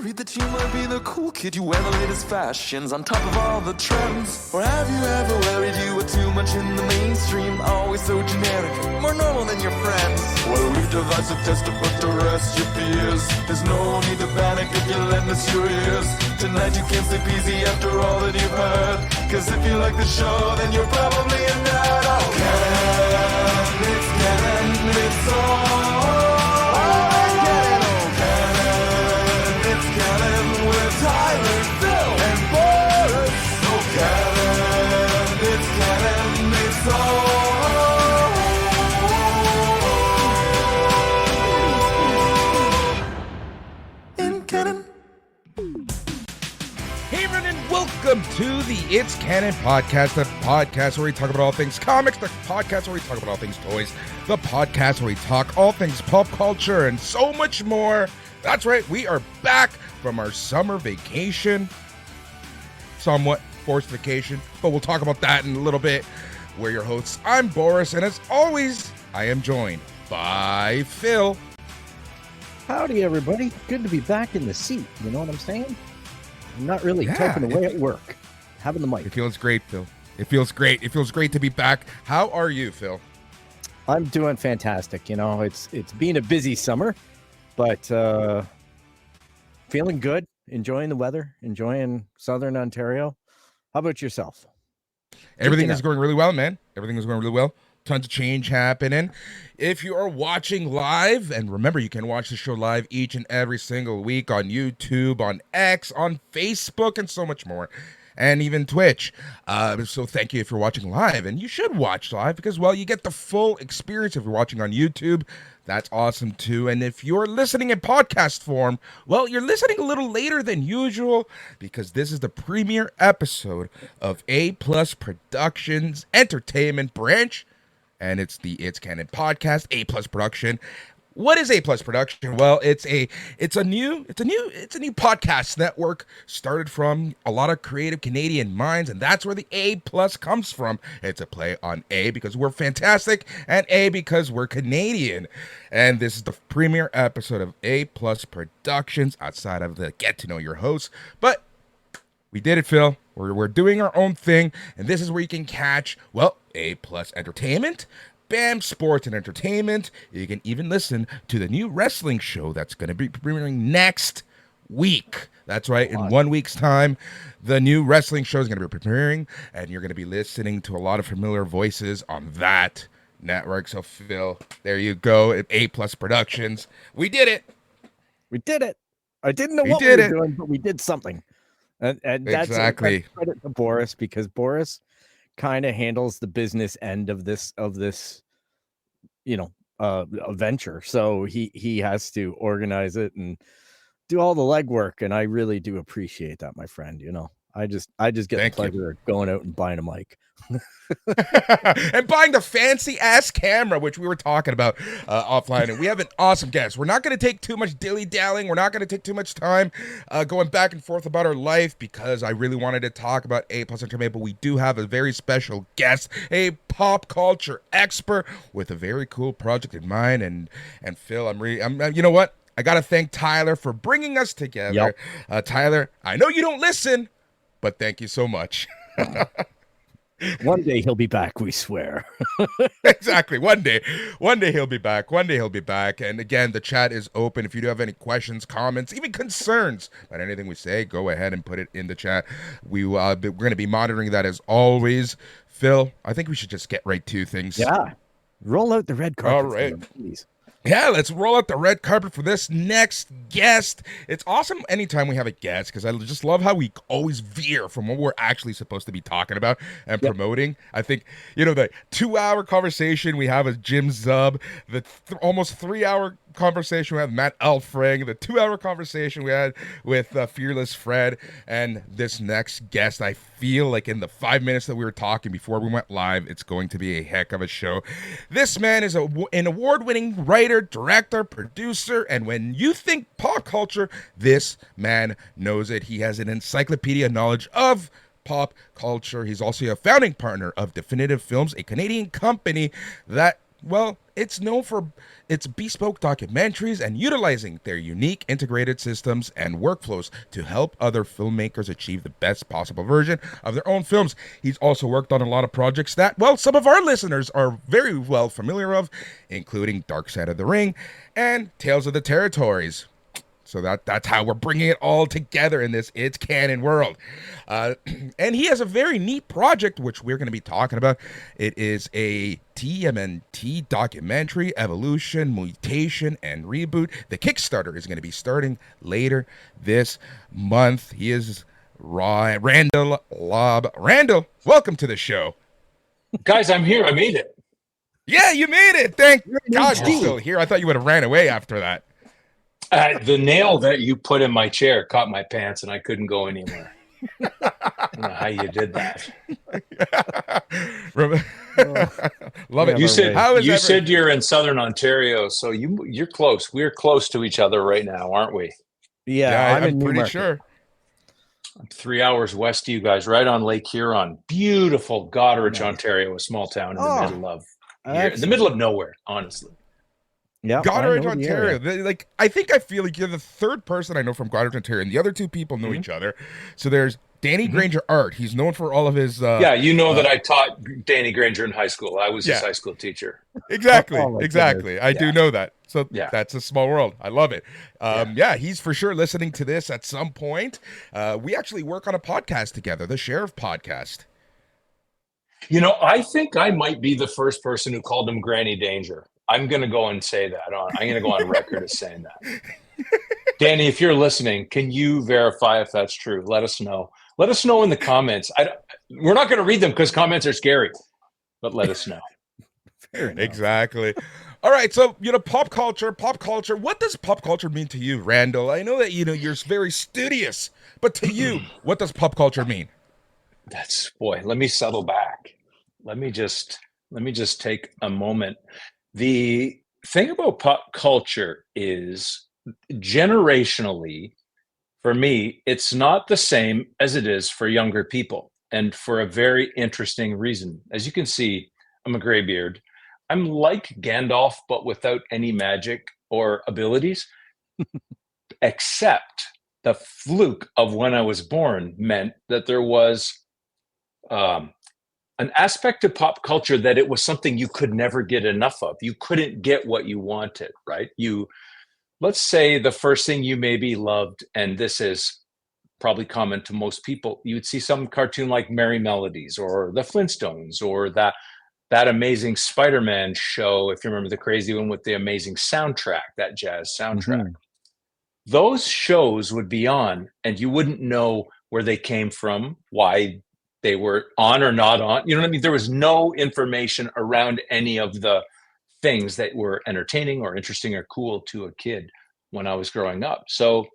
worried that you might be the cool kid? You wear the latest fashions on top of all the trends. Or have you ever worried you were too much in the mainstream? Always so generic, more normal than your friends. Well, we've devised a test to put to rest your fears. There's no need to panic if you lend us your ears. Tonight you can't sleep easy after all that you've heard. Cause if you like the show, then you're probably a nerd. Oh, Canon, it's Canon, it's all. Tyler, Phil, and Boris. Oh, Canon, it's Canon, it's all in Canon. Hey everyone, and welcome to the It's Canon Podcast, the podcast where we talk about all things comics, the podcast where we talk about all things toys, the podcast where we talk all things pop culture, and so much more. That's right, we are back from our summer vacation, somewhat forced vacation, but we'll talk about that in a little bit. We're your hosts. I'm Boris, and as always, I am joined by Phil. Howdy, everybody. Good to be back in the seat. You know what I'm saying? I'm not really typing away at work. Having the mic. It feels great, Phil. It feels great. It feels great to be back. How are you, Phil? I'm doing fantastic. You know, it's been a busy summer, but feeling good, enjoying the weather, enjoying Southern Ontario. How about yourself? Everything is going really well, man. Everything is going really well. Tons of change happening. If you are watching live, and remember, you can watch the show live each and every single week on YouTube, on X, on Facebook, and so much more. And even Twitch. So thank you if you're watching live. And you should watch live because, well, you get the full experience if you're watching on YouTube. That's awesome, too. And if you're listening in podcast form, well, you're listening a little later than usual because this is the premiere episode of A+ Productions Entertainment Branch. And it's the Its Canon Podcast, A+ Production. What is A+ Production? Well, it's a new podcast network started from a lot of creative Canadian minds, and that's where the A+ comes from. It's a play on A because we're fantastic, and A because we're Canadian. And this is the premiere episode of A+ Productions outside of the Get to Know Your Host. But we did it, Phil. We're doing our own thing, and this is where you can catch, well, A+ Entertainment, BAM Sports and Entertainment. You can even listen to the new wrestling show that's going to be premiering next week. That's right. In 1 week's time, the new wrestling show is going to be premiering, and you're going to be listening to a lot of familiar voices on that network. So, Phil, there you go. At A+ Productions. We did it. We did it. I didn't know what we were doing, but we did something. And that's exactly credit to Boris, because Boris kind of handles the business end of this venture. So he has to organize it and do all the legwork, and I really do appreciate that, my friend. You know, I just get the pleasure of going out and buying a mic. And buying the fancy ass camera, which we were talking about offline. And we have an awesome guest. We're not going to take too much dilly-dallying. We're not going to take too much time going back and forth about our life, because I really wanted to talk about A+ Entertainment. But we do have a very special guest, a pop culture expert with a very cool project in mind. And Phil, I'm you know what? I got to thank Tyler for bringing us together. Yep. Tyler, I know you don't listen, but thank you so much. One day he'll be back, we swear. Exactly. One day he'll be back. And again, the chat is open. If you do have any questions, comments, even concerns about anything we say, go ahead and put it in the chat. We're going to be monitoring that as always. Phil, I think we should just get right to things. Yeah. Roll out the red carpet. All right. For them, please. Yeah, let's roll out the red carpet for this next guest. It's awesome anytime we have a guest, because I just love how we always veer from what we're actually supposed to be talking about and promoting. I think, the 2-hour conversation we have with Jim Zub, the almost 3-hour conversation we had with Matt Elfring, the 2-hour conversation we had with Fearless Fred, and this next guest, I feel like in the 5 minutes that we were talking before we went live, it's going to be a heck of a show. This man is an award-winning writer, director, producer, and when you think pop culture, this man knows it. He has an encyclopedia knowledge of pop culture. He's also a founding partner of Definitive Films, a Canadian company that Well, it's known for its bespoke documentaries and utilizing their unique integrated systems and workflows to help other filmmakers achieve the best possible version of their own films. He's also worked on a lot of projects that, well, some of our listeners are very well familiar of, including Dark Side of the Ring and Tales of the Territories. So that's how we're bringing it all together in this It's Canon world. And he has a very neat project, which we're going to be talking about. It is a TMNT documentary, Evolution, Mutation, and Reboot. The Kickstarter is going to be starting later this month. He is Randall Lobb. Randall, welcome to the show. Guys, I'm here. I made it. Yeah, you made it. Thank God you're still here. I thought you would have ran away after that. The nail that you put in my chair caught my pants and I couldn't go anywhere. I don't know how you did that. Love it. You said you're in Southern Ontario, so you're close. We're close to each other right now, aren't we? Yeah, I'm pretty sure. I'm 3 hours west of you guys, right on Lake Huron. Beautiful Goderich, Ontario, a small town in the middle of here, in the middle of nowhere, honestly. Yeah, Goderich, Ontario. I feel like you're the third person I know from Goderich, Ontario, and the other two people know each other. So there's Danny Granger Art. He's known for all of his. That I taught Danny Granger in high school. I was his high school teacher. Exactly, exactly. I do know that. So that's a small world. I love it. He's for sure listening to this at some point. We actually work on a podcast together, the Sheriff Podcast. You know, I think I might be the first person who called him Granny Danger. I'm going to go and say that. I'm going to go on record as saying that. Danny, if you're listening, can you verify if that's true? Let us know. Let us know in the comments. We're not going to read them because comments are scary, but let us know. Exactly. All right. So, pop culture. What does pop culture mean to you, Randall? I know that, you're very studious, but to you, what does pop culture mean? Let me settle back. Let me just take a moment. The thing about pop culture is generationally, for me, it's not the same as it is for younger people, and for a very interesting reason. As you can see, I'm a graybeard. I'm like Gandalf, but without any magic or abilities, except the fluke of when I was born meant that there was an aspect of pop culture that it was something you could never get enough of. You couldn't get what you wanted, right? Let's say the first thing you maybe loved, and this is probably common to most people, you would see some cartoon like Merry Melodies or the Flintstones or that amazing Spider-Man show, if you remember the crazy one with the amazing soundtrack, that jazz soundtrack. Mm-hmm. Those shows would be on and you wouldn't know where they came from, why they were on or not on. You know what I mean? There was no information around any of the things that were entertaining or interesting or cool to a kid when I was growing up. So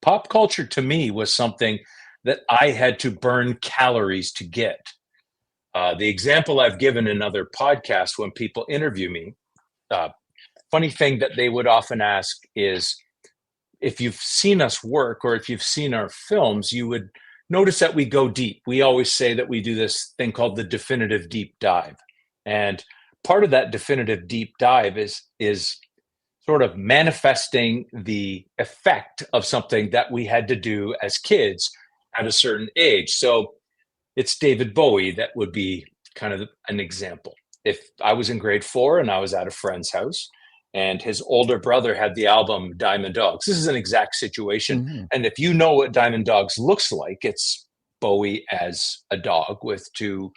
pop culture to me was something that I had to burn calories to get. The example I've given in other podcasts when people interview me, funny thing that they would often ask is, if you've seen us work or if you've seen our films, you would notice that we go deep. We always say that we do this thing called the definitive deep dive. And part of that definitive deep dive is sort of manifesting the effect of something that we had to do as kids at a certain age. So it's David Bowie that would be kind of an example. If I was in grade 4 and I was at a friend's house and his older brother had the album Diamond Dogs, this is an exact situation. Mm-hmm. And if you know what Diamond Dogs looks like, it's Bowie as a dog with two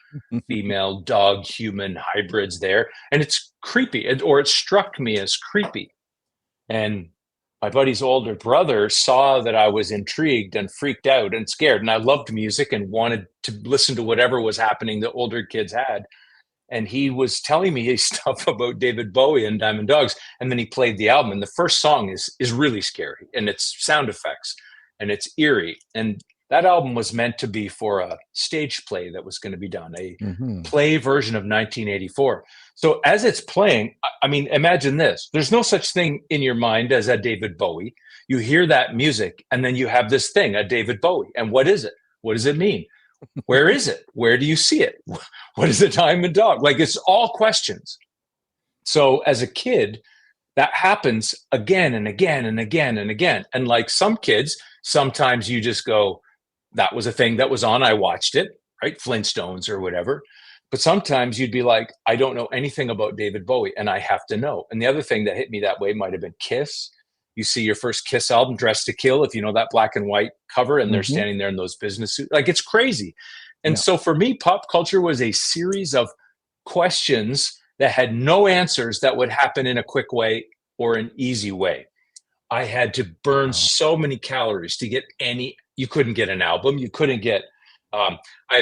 female dog human hybrids there. And it's creepy, or it struck me as creepy. And my buddy's older brother saw that I was intrigued and freaked out and scared. And I loved music and wanted to listen to whatever was happening that older kids had. And he was telling me stuff about David Bowie and Diamond Dogs. And then he played the album. And the first song is really scary. And it's sound effects. And it's eerie. And that album was meant to be for a stage play that was going to be done, a play version of 1984. So as it's playing, I mean, imagine this. There's no such thing in your mind as a David Bowie. You hear that music, and then you have this thing, a David Bowie. And what is it? What does it mean? Where is it? Where do you see it? What is a Diamond Dog? Like, it's all questions. So as a kid, that happens again and again and again and again. And like some kids, sometimes you just go, that was a thing that was on, I watched it, right? Flintstones or whatever. But sometimes you'd be like, I don't know anything about David Bowie and I have to know. And the other thing that hit me that way might have been Kiss. You see your first Kiss album, Dressed to Kill, if you know that black and white cover, and they're standing there in those business suits. Like, it's crazy. And so for me, pop culture was a series of questions that had no answers that would happen in a quick way or an easy way. I had to burn so many calories to get you couldn't get an album. You couldn't get,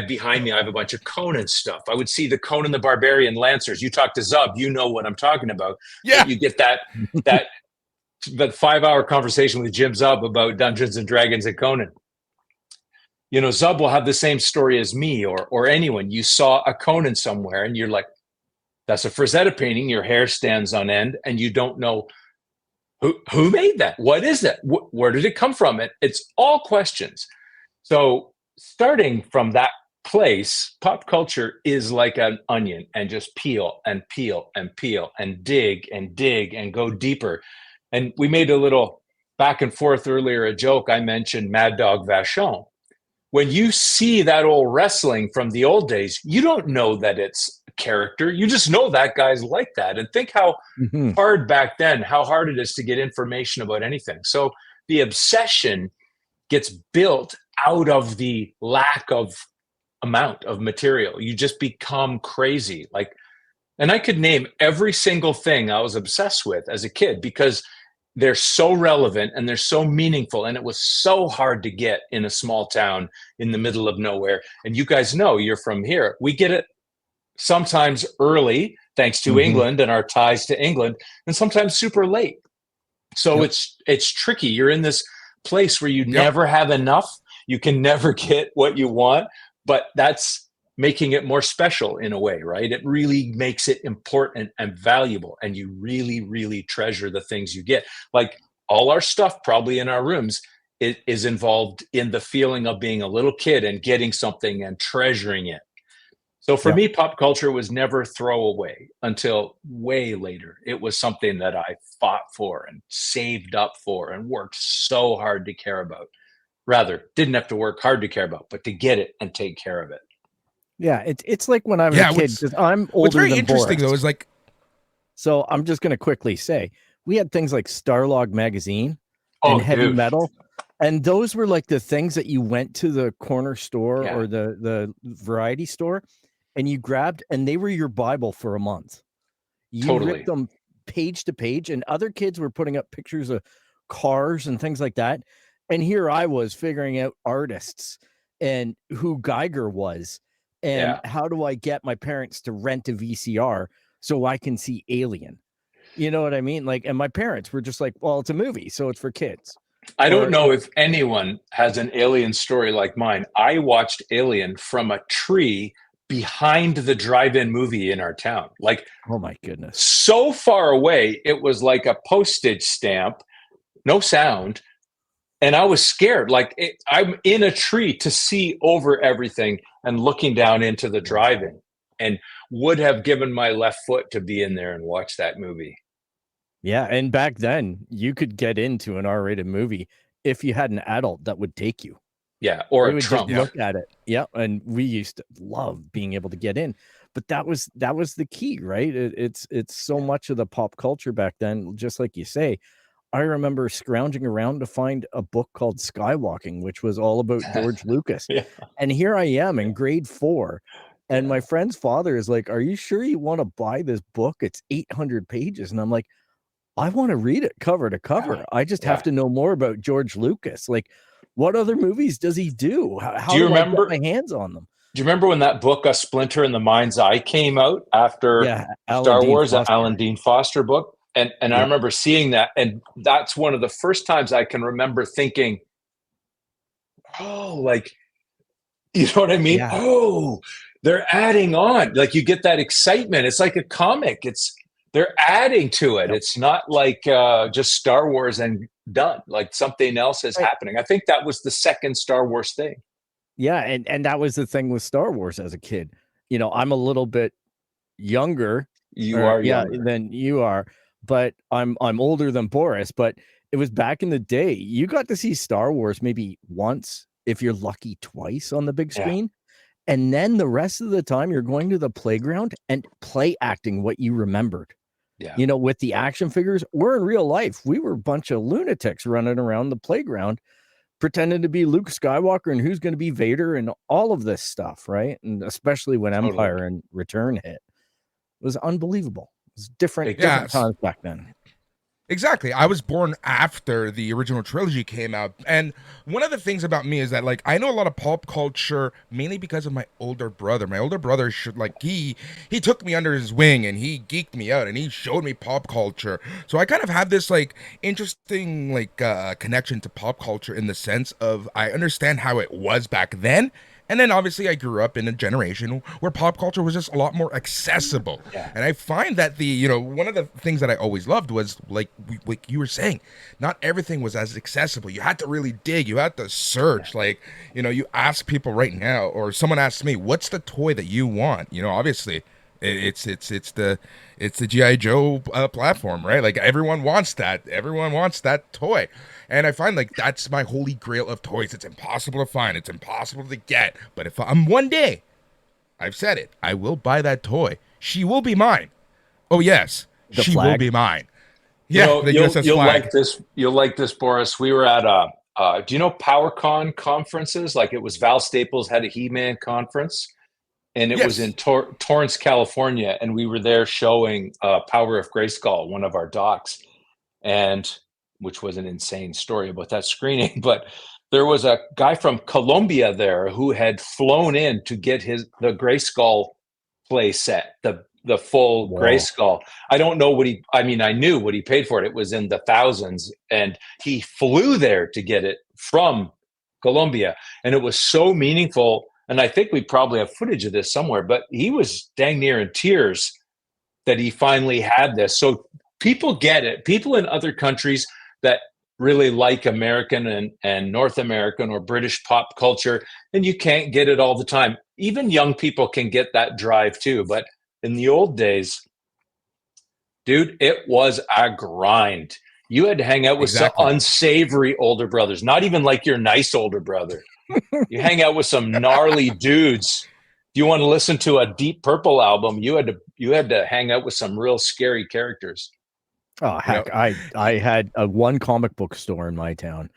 behind me, I have a bunch of Conan stuff. I would see the Conan the Barbarian Lancers. You talk to Zub, you know what I'm talking about. Yeah. You get that 5-hour conversation with Jim Zub about Dungeons and Dragons and Conan. You know, Zub will have the same story as me or anyone. You saw a Conan somewhere and you're like, that's a Frazetta painting. Your hair stands on end and you don't know who made that. What is that? Where did it come from? It's all questions. So starting from that place, pop culture is like an onion, and just peel and peel and peel and dig and go deeper. And we made a little back and forth earlier, a joke. I mentioned Mad Dog Vachon. When you see that old wrestling from the old days, you don't know that it's a character. You just know that guy's like that. And think how hard back then, how hard it is to get information about anything. So the obsession gets built out of the lack of amount of material. You just become crazy. Like, and I could name every single thing I was obsessed with as a kid because they're so relevant and they're so meaningful. And it was so hard to get in a small town in the middle of nowhere. And you guys know, you're from here. We get it sometimes early, thanks to England and our ties to England, and sometimes super late. So it's tricky. You're in this place where you never have enough. You can never get what you want, but that's making it more special in a way, right? It really makes it important and valuable, and you really, really treasure the things you get. Like all our stuff probably in our rooms is involved in the feeling of being a little kid and getting something and treasuring it. So for me, pop culture was never throwaway until way later. It was something that I fought for and saved up for and worked so hard to care about. Rather, didn't have to work hard to care about, but to get it and take care of it. Yeah, it's like when I was a kid, because I'm older what's very than interesting Boris. though is like, so I'm just going to quickly say we had things like Starlog magazine and heavy metal, and those were like the things that you went to the corner store or the variety store and you grabbed, and they were your Bible for a month. You ripped them page to page, and other kids were putting up pictures of cars and things like that. And here I was figuring out artists and who Geiger was. And how do I get my parents to rent a VCR so I can see Alien? You know what I mean? Like, and my parents were just like, well, it's a movie, so it's for kids. I don't know if anyone has an Alien story like mine. I watched Alien from a tree behind the drive-in movie in our town. Like, oh my goodness. So far away, it was like a postage stamp, no sound. And I was scared. Like, I'm in a tree to see over everything and looking down into the drive-in, and would have given my left foot to be in there and watch that movie. Yeah. And back then you could get into an R-rated movie if you had an adult that would take you. Yeah. Or we a trunk. Look at it. Yeah. And we used to love being able to get in, but that was the key, right? It's so much of the pop culture back then, just like you say. I remember scrounging around to find a book called Skywalking, which was all about George Lucas. And here I am in grade 4. And my friend's father is like, are you sure you want to buy this book? It's 800 pages. And I'm like, I want to read it cover to cover. I just have to know more about George Lucas. Like, what other movies does he do? How do you remember, I get my hands on them? Do you remember when that book, A Splinter in the Mind's Eye, came out after Star Wars, the Alan Dean Foster book? And I remember seeing that, and that's one of the first times I can remember thinking, oh, like, you know what I mean? Yeah. Oh, they're adding on. Like, you get that excitement. It's like a comic. They're adding to it. It's not like just Star Wars and done. Like, something else is happening. I think that was the second Star Wars thing. Yeah, and that was the thing with Star Wars as a kid. You know, I'm a little bit younger You are younger. Than you are. But I'm older than Boris. But it was back in the day. You got to see Star Wars maybe once, if you're lucky, twice on the big screen. And then the rest of the time you're going to the playground and play acting what you remembered. Yeah. You know, with the action figures, we're in real life. We were a bunch of lunatics running around the playground pretending to be Luke Skywalker and who's going to be Vader and all of this stuff, right? And especially when Empire and Return hit. It was unbelievable. It was different times back then. Exactly. I was born after the original trilogy came out. And one of the things about me is that, like, I know a lot of pop culture mainly because of my older brother. My older brother he took me under his wing and he geeked me out and he showed me pop culture. So I kind of have this, like, interesting, like, connection to pop culture in the sense of I understand how it was back then. And then obviously I grew up in a generation where pop culture was just a lot more accessible. Yeah. And I find that one of the things that I always loved was like you were saying, not everything was as accessible. You had to really dig, you had to search. Like, you ask people right now, or someone asks me, what's the toy that you want? Obviously it's the G.I. Joe platform, right? Like everyone wants that. Everyone wants that toy. And I find like that's my holy grail of toys. It's impossible to find. It's impossible to get. But if I'm one day, I've said it, I will buy that toy. She will be mine. Oh, yes. She will be mine. Yeah, the USS you'll flag. like this. You'll like this, Boris. We were at do you know PowerCon conferences? Like it was Val Staples had a He-Man conference. And it was in Torrance, California. And we were there showing Power of Grayskull, one of our docs. And which was an insane story about that screening. But there was a guy from Colombia there who had flown in to get the Grayskull play set, the full Grayskull. I don't know I knew what he paid for it. It was in the thousands. And he flew there to get it from Colombia. And it was so meaningful. And I think we probably have footage of this somewhere, but he was dang near in tears that he finally had this. So people get it. People in other countries that really like American and North American or British pop culture, and you can't get it all the time. Even young people can get that drive too. But in the old days, dude, it was a grind. You had to hang out with some unsavory older brothers, not even like your nice older brother. You hang out with some gnarly dudes. If you want to listen to a Deep Purple album, you had to hang out with some real scary characters. Oh, heck. I had one comic book store in my town,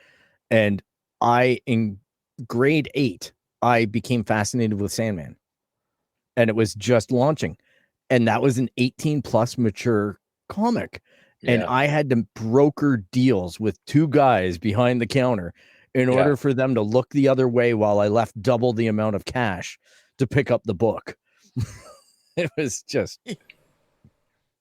and in grade 8, I became fascinated with Sandman, and it was just launching, and that was an 18+ mature comic. Yeah. And I had to broker deals with 2 guys behind the counter in order for them to look the other way while I left double the amount of cash to pick up the book. It was just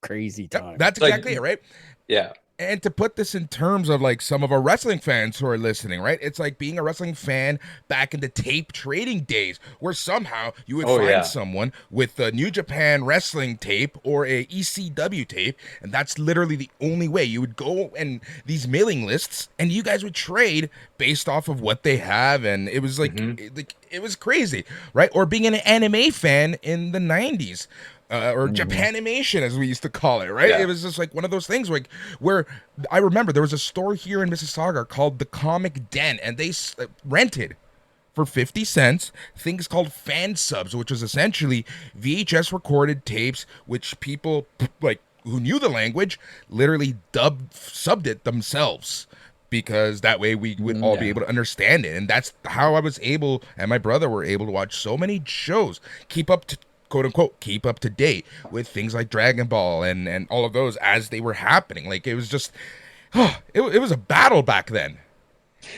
crazy time. That's exactly it, right? Yeah. And to put this in terms of like some of our wrestling fans who are listening, right? It's like being a wrestling fan back in the tape trading days where somehow you would find someone with a New Japan wrestling tape or a ECW tape. And that's literally the only way you would go, and these mailing lists, and you guys would trade based off of what they have. And it was like, it was crazy, right? Or being an anime fan in the 90s. Or Japanimation, as we used to call it, right? Yeah. It was just like one of those things where I remember there was a store here in Mississauga called the Comic Den, and they rented for 50 cents things called fan subs, which was essentially VHS recorded tapes, which people like who knew the language literally subbed it themselves, because that way we would all be able to understand it. And that's how I was able, and my brother were able to watch so many shows, quote unquote, keep up to date with things like Dragon Ball and all of those as they were happening. Like it was just, it was a battle back then.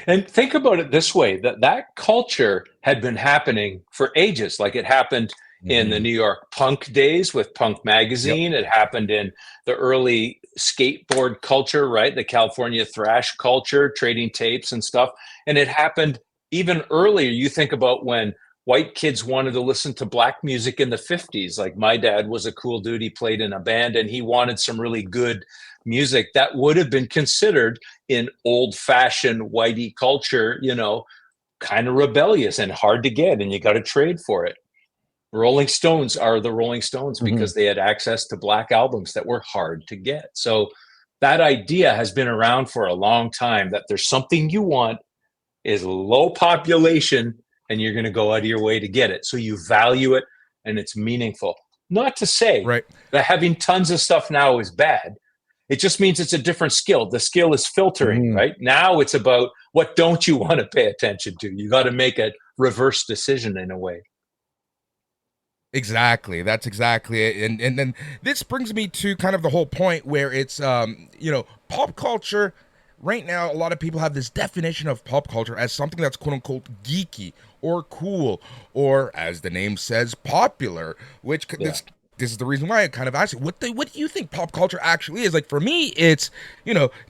And think about it this way, that culture had been happening for ages. Like it happened in the New York punk days with Punk Magazine. It happened in the early skateboard culture, right? The California thrash culture, trading tapes and stuff. And it happened even earlier. You think about when white kids wanted to listen to black music in the 50s. Like my dad was a cool dude. He played in a band and he wanted some really good music that would have been considered in old fashioned whitey culture, kind of rebellious and hard to get, and you got to trade for it. Rolling Stones are the Rolling Stones because they had access to black albums that were hard to get. So that idea has been around for a long time, that there's something you want, is low population, and you're going to go out of your way to get it. So you value it and it's meaningful. Not to say that having tons of stuff now is bad. It just means it's a different skill. The skill is filtering, right? Now it's about what don't you want to pay attention to. You got to make a reverse decision in a way. Exactly. That's exactly it. And then this brings me to kind of the whole point where it's, pop culture. Right now, a lot of people have this definition of pop culture as something that's quote unquote geeky or cool, or as the name says, popular, which this is the reason why I kind of asked you, what do you think pop culture actually is? Like, for me, it's,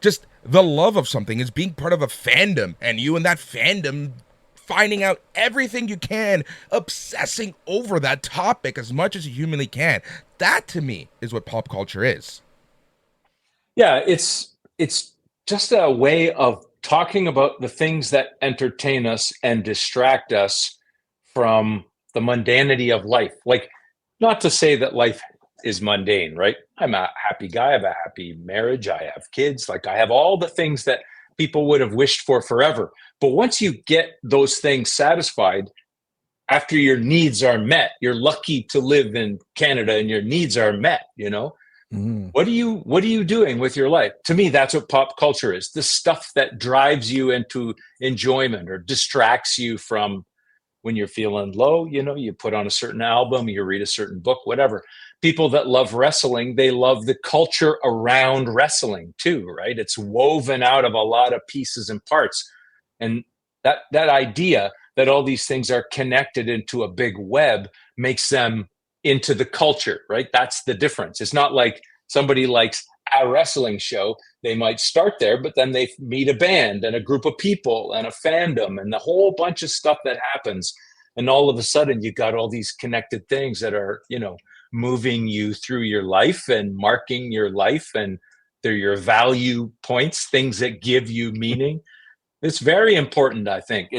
just the love of something, is being part of a fandom, and you and that fandom finding out everything you can, obsessing over that topic as much as you humanly can. That, to me, is what pop culture is. Yeah, it's just a way of talking about the things that entertain us and distract us from the mundanity of life. Like, not to say that life is mundane, right? I'm a happy guy. I have a happy marriage. I have kids. Like, I have all the things that people would have wished for forever. But once you get those things satisfied, after your needs are met, you're lucky to live in Canada and your needs are met, What are you doing with your life? To me, that's what pop culture is. The stuff that drives you into enjoyment or distracts you from when you're feeling low, you put on a certain album, you read a certain book, whatever. People that love wrestling, they love the culture around wrestling too, right? It's woven out of a lot of pieces and parts. And that idea that all these things are connected into a big web makes them into the culture, right? That's the difference. It's not like somebody likes a wrestling show. They might start there, but then they meet a band and a group of people and a fandom and a whole bunch of stuff that happens. And all of a sudden you got all these connected things that are, moving you through your life and marking your life. And they're your value points, things that give you meaning. It's very important, I think.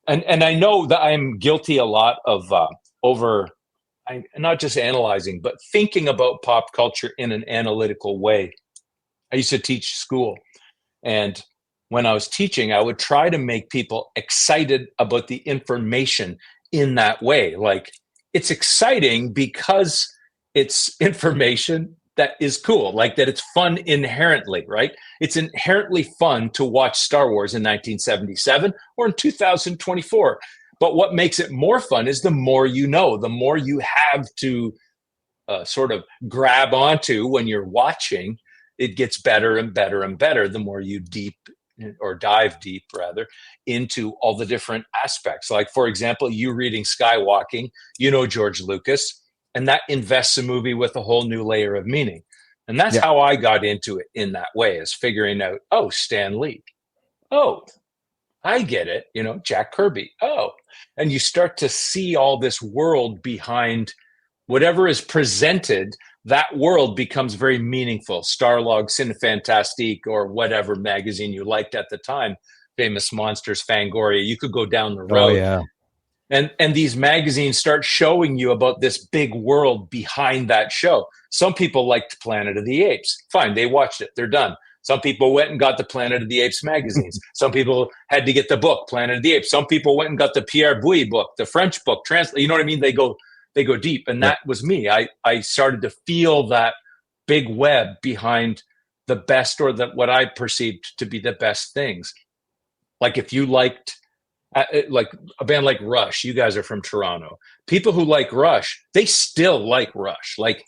And I know that I'm guilty a lot of not just analyzing, but thinking about pop culture in an analytical way. I used to teach school, and when I was teaching, I would try to make people excited about the information in that way. Like, it's exciting because it's information that is cool, like that it's fun inherently, right? It's inherently fun to watch Star Wars in 1977 or in 2024. But what makes it more fun is the more you know, the more you have to sort of grab onto when you're watching. It gets better and better and better the more you dive deep into all the different aspects. Like, for example, you reading Skywalking, George Lucas, and that invests a movie with a whole new layer of meaning. And that's how I got into it in that way, is figuring out, Stan Lee. Oh, I get it. Jack Kirby. Oh, and you start to see all this world behind whatever is presented. That world becomes very meaningful. Starlog, Cinefantastique, or whatever magazine you liked at the time, Famous Monsters, Fangoria, you could go down the road. Oh, yeah. And these magazines start showing you about this big world behind that show. Some people liked Planet of the Apes. Fine, they watched it. They're done. Some people went and got the Planet of the Apes magazines. Some people had to get the book, Planet of the Apes. Some people went and got the Pierre Bouy book, the French book, you know what I mean? They go deep. And that was me. I started to feel that big web behind the best, or what I perceived to be the best things. Like, if you liked like a band like Rush, you guys are from Toronto. People who like Rush, they still like Rush. Like,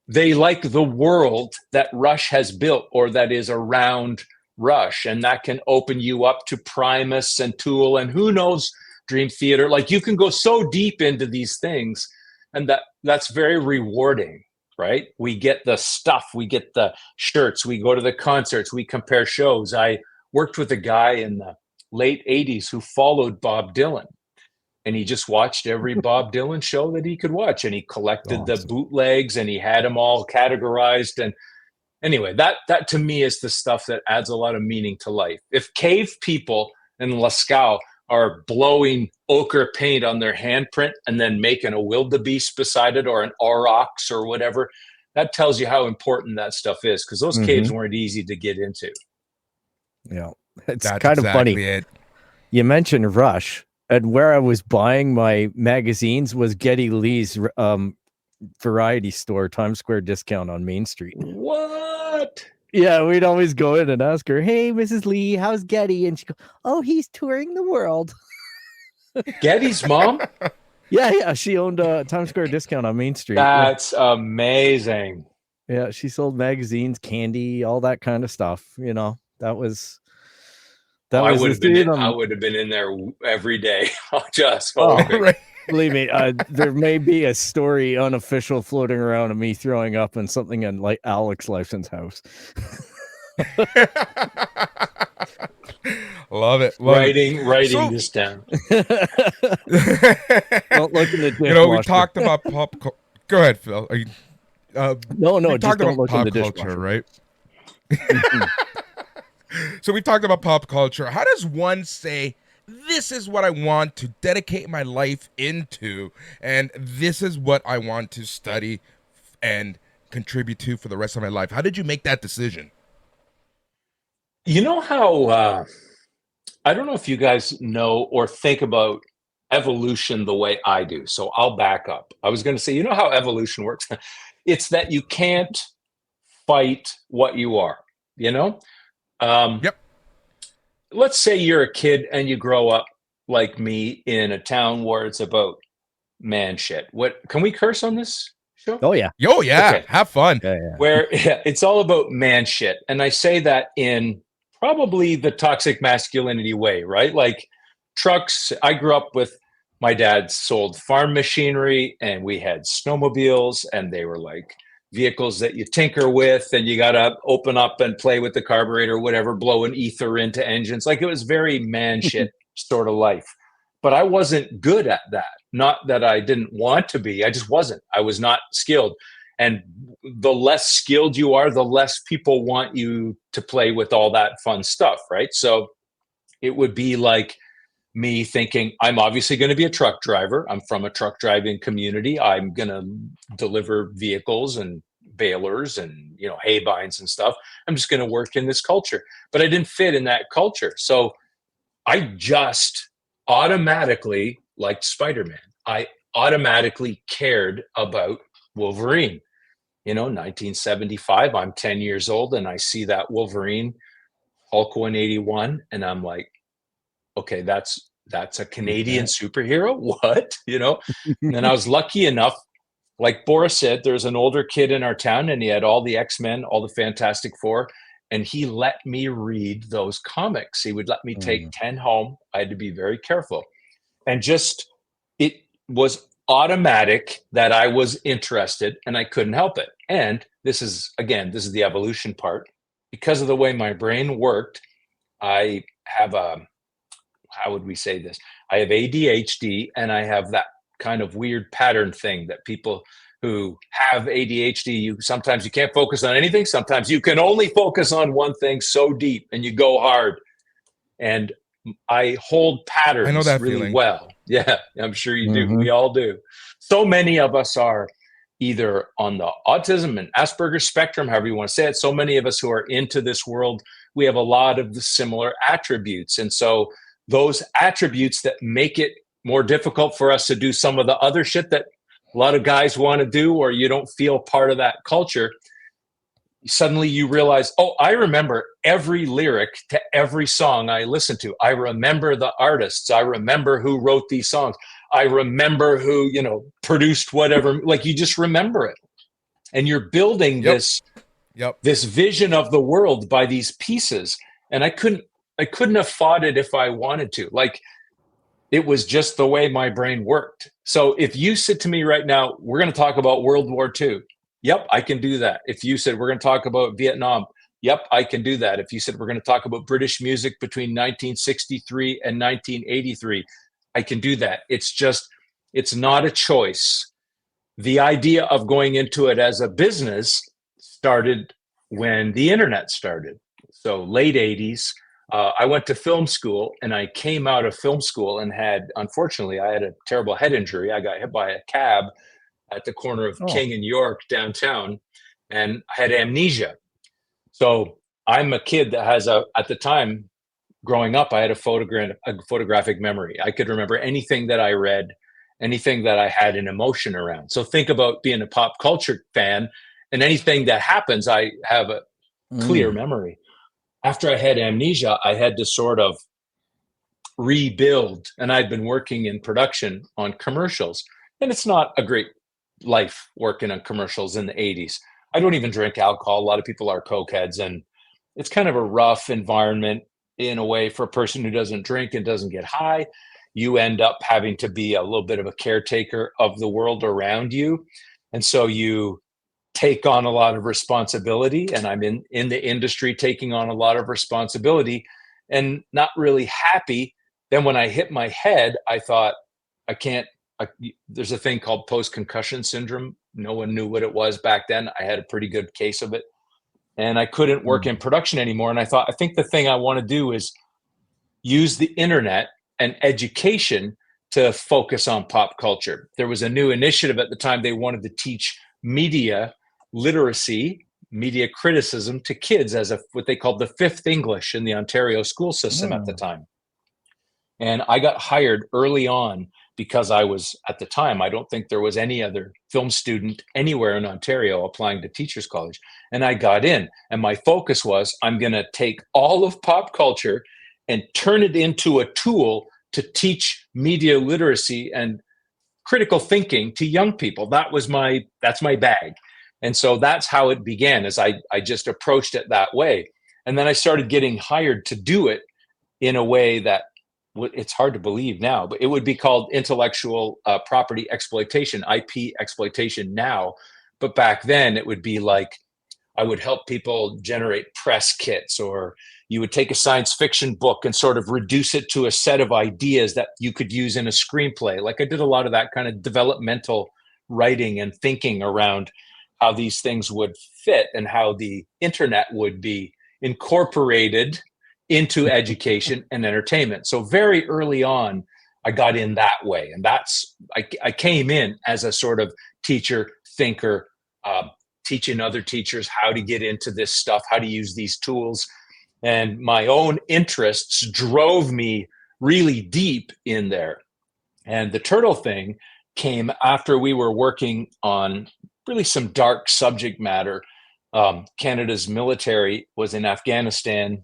they like the world that Rush has built, or that is around Rush. And that can open you up to Primus and Tool and who knows, Dream Theater. Like, you can go so deep into these things, and that's very rewarding, right? We get the stuff, we get the shirts, we go to the concerts, we compare shows. I worked with a guy in the late 80s who followed Bob Dylan, and he just watched every Bob Dylan show that he could watch, and he collected the bootlegs, and he had them all categorized. And anyway, that to me is the stuff that adds a lot of meaning to life. If cave people in Lascaux are blowing ochre paint on their handprint and then making a wildebeest beside it or an aurochs or whatever. That tells you how important that stuff is, because those caves weren't easy to get into. Yeah, it's That's kind of exactly funny. it. You mentioned Rush, and where I was buying my magazines was Geddy Lee's variety store, Times Square Discount on Main Street. What? Yeah, we'd always go in and ask her, "Hey, Mrs. Lee, how's Geddy?" And she go, "Oh, he's touring the world." Geddy's mom? Yeah, she owned a Times Square Discount on Main Street. That's amazing. Yeah, she sold magazines, candy, all that kind of stuff. You know, that was. I would have been in there every day. Just right. Believe me, there may be a story unofficial floating around of me throwing up in something in like Alex Lifeson's house. Love it. Writing this down. Don't look in the dishwasher. You know, we talked about pop. Go ahead, Phil. Are you, no. We just talked don't about look pop in the culture, dishwasher. right? So we talked about pop culture. How does one say, this is what I want to dedicate my life into, and this is what I want to study and contribute to for the rest of my life? How did you make that decision? You know how, I don't know if you guys know or think about evolution the way I do. So I'll back up. I was going to say, you know how evolution works? It's that you can't fight what you are, you know? Yep. Let's say you're a kid and you grow up like me in a town where it's about man shit. What, can we curse on this show? Oh yeah. Yo, yeah. Okay. Have fun. Yeah. Where it's all about man shit. And I say that in probably the toxic masculinity way, right? Like trucks. I grew up with, my dad sold farm machinery and we had snowmobiles, and they were like vehicles that you tinker with and you got to open up and play with the carburetor, whatever, blow an ether into engines. Like it was very man shit sort of life. But I wasn't good at that. Not that I didn't want to be. I just wasn't. I was not skilled. And the less skilled you are, the less people want you to play with all that fun stuff, right? So it would be like me thinking, I'm obviously going to be a truck driver. I'm from a truck driving community. I'm going to deliver vehicles and balers and, you know, hay binds and stuff. I'm just going to work in this culture. But I didn't fit in that culture. So I just automatically liked Spider-Man. I automatically cared about Wolverine. You know, 1975, I'm 10 years old and I see that Wolverine, Hulk 181, and I'm like, okay, that's a Canadian superhero. What? You know? And then I was lucky enough, like Boris said, there's an older kid in our town and he had all the X-Men, all the Fantastic Four, and he let me read those comics. He would let me take 10 home. I had to be very careful. And just, it was automatic that I was interested and I couldn't help it. And this is the evolution part. Because of the way my brain worked, I have how would we say this? I have ADHD, and I have that kind of weird pattern thing that people who have ADHD, sometimes you can't focus on anything. Sometimes you can only focus on one thing so deep and you go hard. And I hold patterns I know that really feeling. well. Yeah, I'm sure you do. We all do. So many of us are either on the autism and Asperger's spectrum, however you want to say it. So many of us who are into this world, we have a lot of the similar attributes. And so those attributes that make it more difficult for us to do some of the other shit that a lot of guys want to do, or you don't feel part of that culture, suddenly you realize, oh, I remember every lyric to every song I listened to. I remember the artists. I remember who wrote these songs. I remember who, you know, produced whatever. Like, you just remember it. And you're building this vision of the world by these pieces. And I couldn't have fought it if I wanted to. Like, it was just the way my brain worked. So if you said to me right now, we're going to talk about World War II. Yep, I can do that. If you said we're going to talk about Vietnam, yep, I can do that. If you said we're going to talk about British music between 1963 and 1983, I can do that. It's not a choice. The idea of going into it as a business started when the internet started. So late 80s, I went to film school, and I came out of film school and unfortunately, I had a terrible head injury. I got hit by a cab at the corner of King and York downtown, and I had amnesia. So I'm a kid that has at the time, growing up, I had a photographic memory. I could remember anything that I read, anything that I had an emotion around. So think about being a pop culture fan, and anything that happens, I have a clear memory. After I had amnesia, I had to sort of rebuild, and I'd been working in production on commercials, and it's not a great life working on commercials in the 80s. I don't even drink alcohol. A lot of people are cokeheads, and it's kind of a rough environment in a way for a person who doesn't drink and doesn't get high. You end up having to be a little bit of a caretaker of the world around you. And so you take on a lot of responsibility, and I'm in the industry taking on a lot of responsibility and not really happy. Then when I hit my head, I thought, there's a thing called post-concussion syndrome. No one knew what it was back then. I had a pretty good case of it, and I couldn't work in production anymore. And I thought, I think the thing I want to do is use the internet and education to focus on pop culture. There was a new initiative at the time. They wanted to teach media literacy, media criticism to kids as what they called the fifth English in the Ontario school system at the time. And I got hired early on because I was, at the time, I don't think there was any other film student anywhere in Ontario applying to Teachers College. And I got in, and my focus was, I'm going to take all of pop culture and turn it into a tool to teach media literacy and critical thinking to young people. That's my bag. And so that's how it began, as I just approached it that way. And then I started getting hired to do it in a way that, it's hard to believe now, but it would be called intellectual property exploitation, IP exploitation now. But back then it would be like, I would help people generate press kits, or you would take a science fiction book and sort of reduce it to a set of ideas that you could use in a screenplay. Like I did a lot of that kind of developmental writing and thinking around how these things would fit and how the internet would be incorporated into education and entertainment. So very early on, I got in that way. And I came in as a sort of teacher, thinker, teaching other teachers how to get into this stuff, how to use these tools. And my own interests drove me really deep in there. And the turtle thing came after we were working on really some dark subject matter. Canada's military was in Afghanistan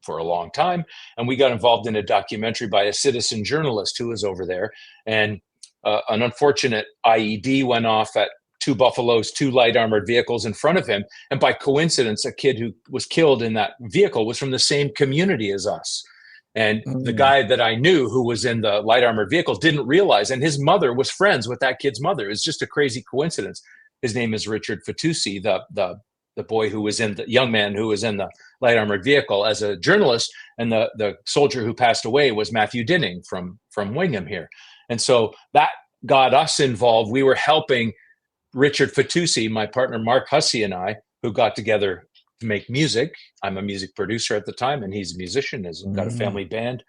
for a long time, and we got involved in a documentary by a citizen journalist who was over there. And an unfortunate IED went off at two Buffaloes, two light armored vehicles in front of him. And by coincidence, a kid who was killed in that vehicle was from the same community as us. And the guy that I knew who was in the light armored vehicle didn't realize, and his mother was friends with that kid's mother. It's just a crazy coincidence. His name is Richard Fitoussi, the boy who was the young man who was in the light armored vehicle as a journalist. And the soldier who passed away was Matthew Dinning from Wingham here. And so that got us involved. We were helping Richard Fitoussi, my partner Mark Hussey, and I, who got together to make music. I'm a music producer at the time, and he's a musician, has got a family band.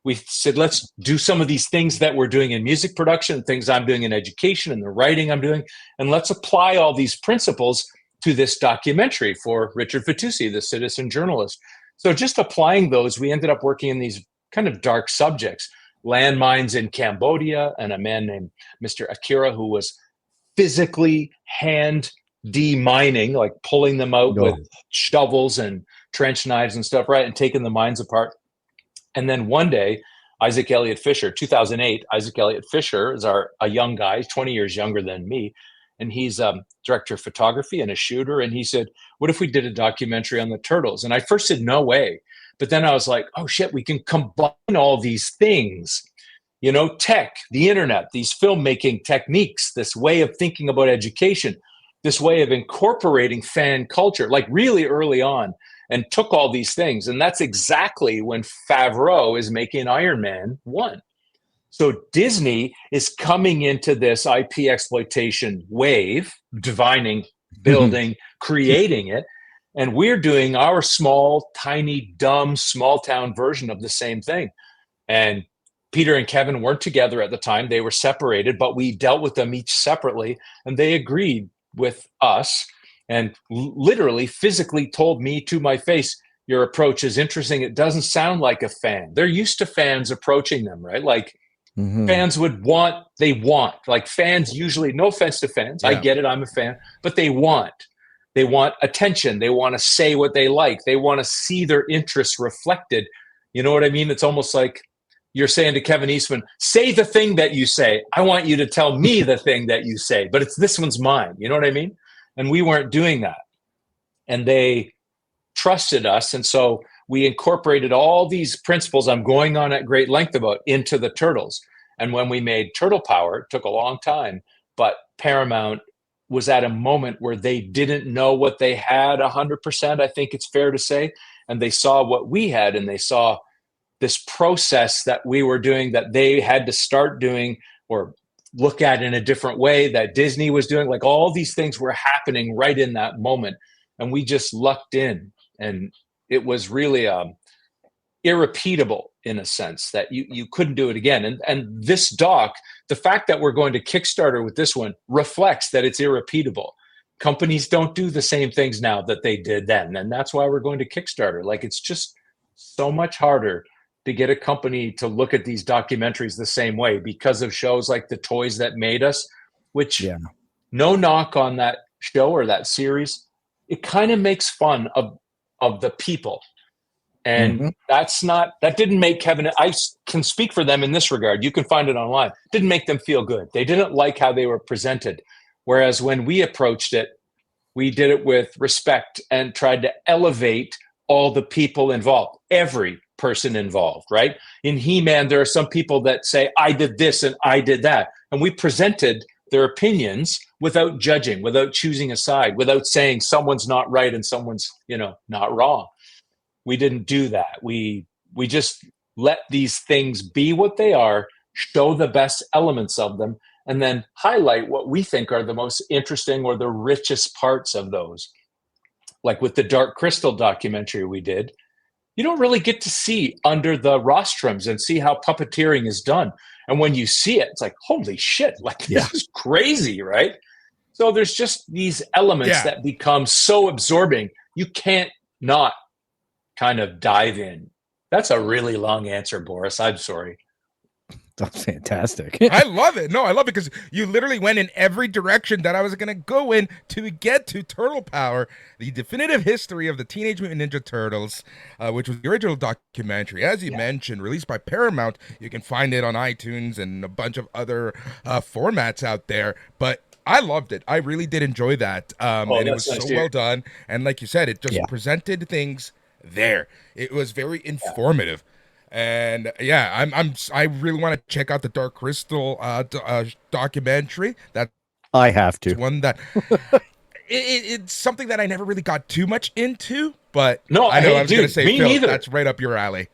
We said, let's do some of these things that we're doing in music production, things I'm doing in education and the writing I'm doing, and let's apply all these principles to this documentary for Richard Fitoussi, the citizen journalist. So just applying those, we ended up working in these kind of dark subjects, landmines in Cambodia, and a man named Mr. Akira, who was physically hand demining, like pulling them out with shovels and trench knives and stuff, right, and taking the mines apart. And then one day, Isaac Elliott Fisher, 2008, Isaac Elliott Fisher is a young guy, he's 20 years younger than me, and he's a director of photography and a shooter. And he said, what if we did a documentary on the Turtles? And I first said, no way. But then I was like, oh shit, we can combine all these things, tech, the internet, these filmmaking techniques, this way of thinking about education, this way of incorporating fan culture, like really early on, and took all these things. And that's exactly when Favreau is making Iron Man 1. So Disney is coming into this IP exploitation wave, divining, building, creating it. And we're doing our small, tiny, dumb, small town version of the same thing. And Peter and Kevin weren't together at the time. They were separated, but we dealt with them each separately. And they agreed with us and literally physically told me to my face, your approach is interesting. It doesn't sound like a fan. They're used to fans approaching them, right? Like fans would want, like fans usually, no offense to fans. I get it. I'm a fan, but they want attention. They want to say what they like. They want to see their interests reflected. You know what I mean? It's almost like you're saying to Kevin Eastman, say the thing that you say. I want you to tell me the thing that you say, but it's this one's mine. You know what I mean? And we weren't doing that. And they trusted us. And so we incorporated all these principles I'm going on at great length about into the Turtles. And when we made Turtle Power, it took a long time, but Paramount was at a moment where they didn't know what they had 100%, I think it's fair to say. And they saw what we had, and they saw this process that we were doing that they had to start doing or look at in a different way that Disney was doing. Like all these things were happening right in that moment. And we just lucked in. And it was really irrepeatable in a sense that you couldn't do it again. And this doc, the fact that we're going to Kickstarter with this one reflects that it's irrepeatable. Companies don't do the same things now that they did then. And that's why we're going to Kickstarter. Like it's just so much harder to get a company to look at these documentaries the same way because of shows like The Toys That Made Us, which no knock on that show or that series. It kind of makes fun of the people. And that didn't make Kevin, I can speak for them in this regard. You can find it online. Didn't make them feel good. They didn't like how they were presented. Whereas when we approached it, we did it with respect and tried to elevate all the people involved, every person involved, right? In He-Man, there are some people that say, I did this and I did that. And we presented their opinions without judging, without choosing a side, without saying someone's not right and someone's, not wrong. We didn't do that. We just let these things be what they are, show the best elements of them, and then highlight what we think are the most interesting or the richest parts of those. Like with the Dark Crystal documentary we did, you don't really get to see under the rostrums and see how puppeteering is done. And when you see it, it's like, holy shit, like this is crazy, right? So there's just these elements that become so absorbing, you can't not kind of dive in. That's a really long answer, Boris. I'm sorry. That's fantastic. I love it. No, I love it because you literally went in every direction that I was going to go in to get to Turtle Power, the definitive history of the Teenage Mutant Ninja Turtles, which was the original documentary. As you mentioned, released by Paramount. You can find it on iTunes and a bunch of other formats out there. But I loved it. I really did enjoy that. And it was so well done. And like you said, it just presented things there. It was very informative. And I really want to check out the Dark Crystal documentary. That I have to. One that it's something that I never really got too much into, but no, I know I was going to say, me Phil, neither. That's right up your alley.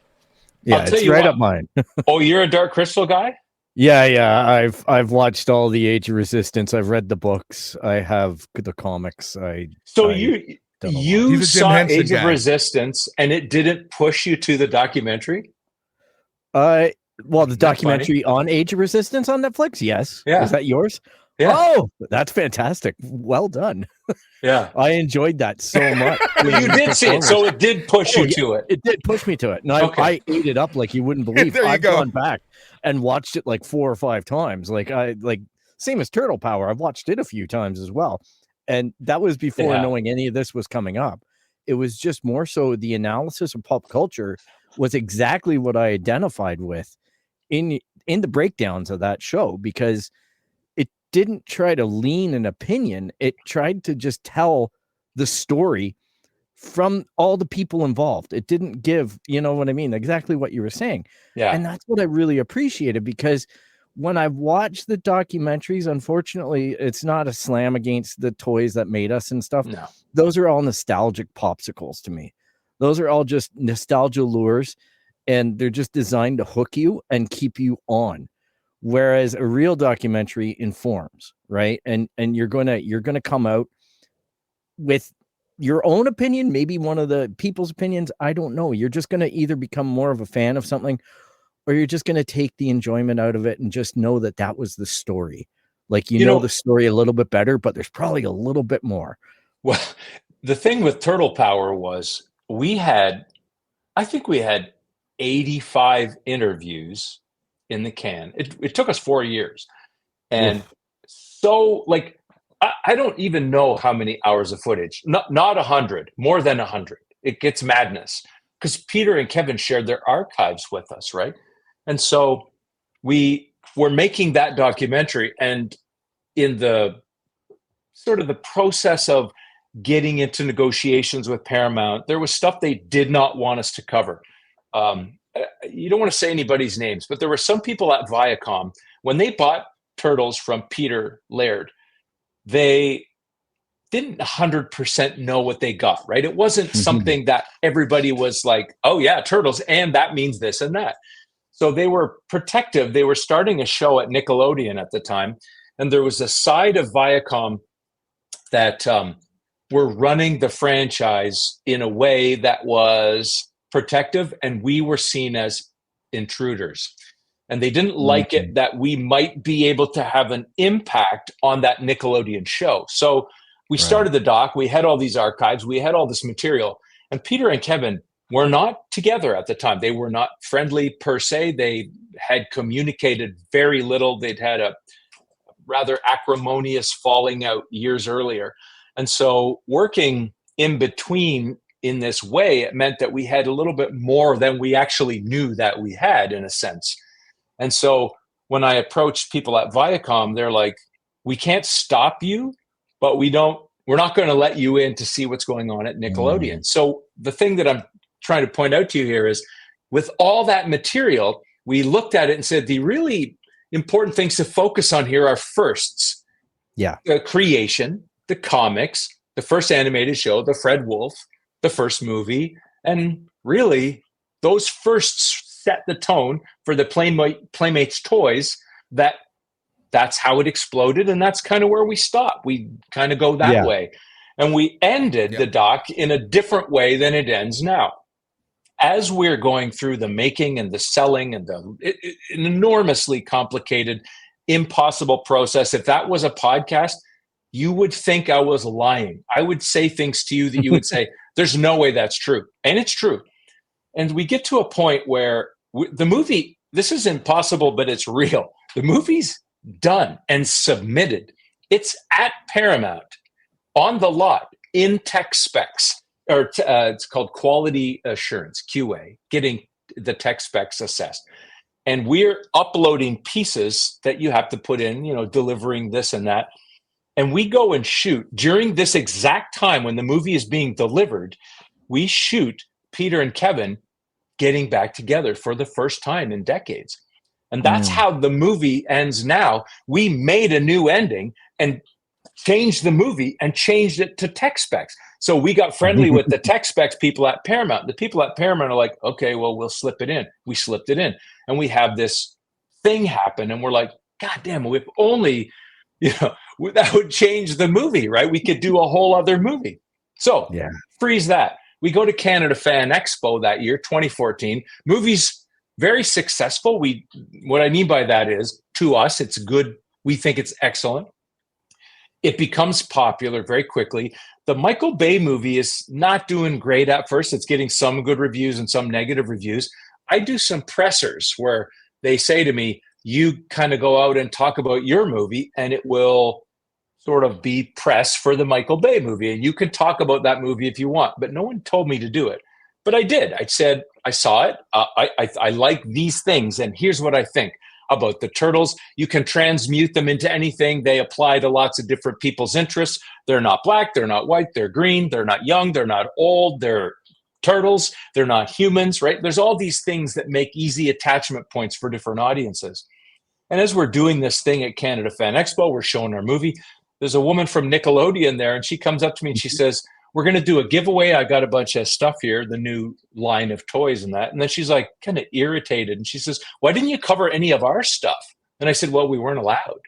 Yeah, it's right up mine. Oh, you're a Dark Crystal guy? Yeah. I've watched all the Age of Resistance. I've read the books. I have the comics. You saw Henson Age of Resistance, and it didn't push you to the documentary? Well, the documentary on Age of Resistance on Netflix, yes. Yeah. Is that yours? Yeah. Oh, that's fantastic. Well done. Yeah. I enjoyed that so much. You did see it, so it did push you to it. It did push me to it. And I ate it up like you wouldn't believe. I've gone back and watched it like 4 or 5 times. Like same as Turtle Power. I've watched it a few times as well. And that was before knowing any of this was coming up. It was just more so the analysis of pop culture was exactly what I identified with in the breakdowns of that show, because it didn't try to lean an opinion. It tried to just tell the story from all the people involved. It didn't give, you know what I mean? Exactly what you were saying. Yeah. And that's what I really appreciated, because when I've watched the documentaries, unfortunately, it's not a slam against the Toys That Made Us and stuff. No. Those are all nostalgic popsicles to me. Those are all just nostalgia lures, and they're just designed to hook you and keep you on. Whereas a real documentary informs, right? And you're gonna come out with your own opinion, maybe one of the people's opinions. I don't know. You're just going to either become more of a fan of something, or you're just going to take the enjoyment out of it and just know that that was the story. Like, you know the story a little bit better, but there's probably a little bit more. Well, the thing with Turtle Power was I think we had 85 interviews in the can. It took us 4 years. And so, like, I don't even know how many hours of footage. Not 100, more than 100. It gets madness because Peter and Kevin shared their archives with us, right? And so we were making that documentary, and in the sort of the process of getting into negotiations with Paramount, there was stuff they did not want us to cover. You don't want to say anybody's names, but there were some people at Viacom, when they bought Turtles from Peter Laird, they didn't 100% know what they got, right? It wasn't something that everybody was like, oh yeah, Turtles, and that means this and that. So they were protective. They were starting a show at Nickelodeon at the time, and there was a side of Viacom that were running the franchise in a way that was protective, and we were seen as intruders. And they didn't like it that we might be able to have an impact on that Nickelodeon show. So we started the doc. We had all these archives. We had all this material. And Peter and Kevin were not together at the time. They were not friendly per se. They had communicated very little. They'd had a rather acrimonious falling out years earlier. And so working in between in this way, it meant that we had a little bit more than we actually knew that we had, in a sense. And so when I approached people at Viacom, they're like, we can't stop you, but we're not going to let you in to see what's going on at Nickelodeon. So the thing that I'm trying to point out to you here is, with all that material, we looked at it and said, the really important things to focus on here are firsts. Yeah. The creation, the comics, the first animated show, the Fred Wolf, the first movie. And really, those firsts set the tone for the Playmates toys. That's how it exploded, and that's kind of where we stopped. We kind of go that way. And we ended the doc in a different way than it ends now. As we're going through the making and the selling and an enormously complicated, impossible process, if that was a podcast, you would think I was lying. I would say things to you that you would say, there's no way that's true. And it's true. And we get to a point where the movie, this is impossible, but it's real. The movie's done and submitted. It's at Paramount on the lot in tech specs, or it's called quality assurance, QA, getting the tech specs assessed. And we're uploading pieces that you have to put in, delivering this and that. And we go and shoot during this exact time when the movie is being delivered. We shoot Peter and Kevin getting back together for the first time in decades. And that's how the movie ends now. We made a new ending and changed the movie and changed it to tech specs. So we got friendly with the tech specs people at Paramount. The people at Paramount are like, okay, well, we'll slip it in. We slipped it in. And we have this thing happen. And we're like, God damn, if only, that would change the movie, right? We could do a whole other movie. So freeze that. We go to Canada Fan Expo that year, 2014. Movie's very successful. What I mean by that is, to us, it's good. We think it's excellent. It becomes popular very quickly. The Michael Bay movie is not doing great at first. It's getting some good reviews and some negative reviews. I do some pressers where they say to me, you kind of go out and talk about your movie, and it will sort of be press for the Michael Bay movie. And you can talk about that movie if you want, but no one told me to do it. But I did. I said, I saw it. I like these things. And here's what I think about the Turtles. You can transmute them into anything. They apply to lots of different people's interests. They're not black. They're not white. They're green. They're not young. They're not old. They're turtles. They're not humans, right? There's all these things that make easy attachment points for different audiences. And as we're doing this thing at Canada Fan Expo, we're showing our movie. There's a woman from Nickelodeon there, and she comes up to me and she says, we're going to do a giveaway. I got a bunch of stuff here, the new line of toys and that. And then she's like kind of irritated. And she says, why didn't you cover any of our stuff? And I said, well, we weren't allowed.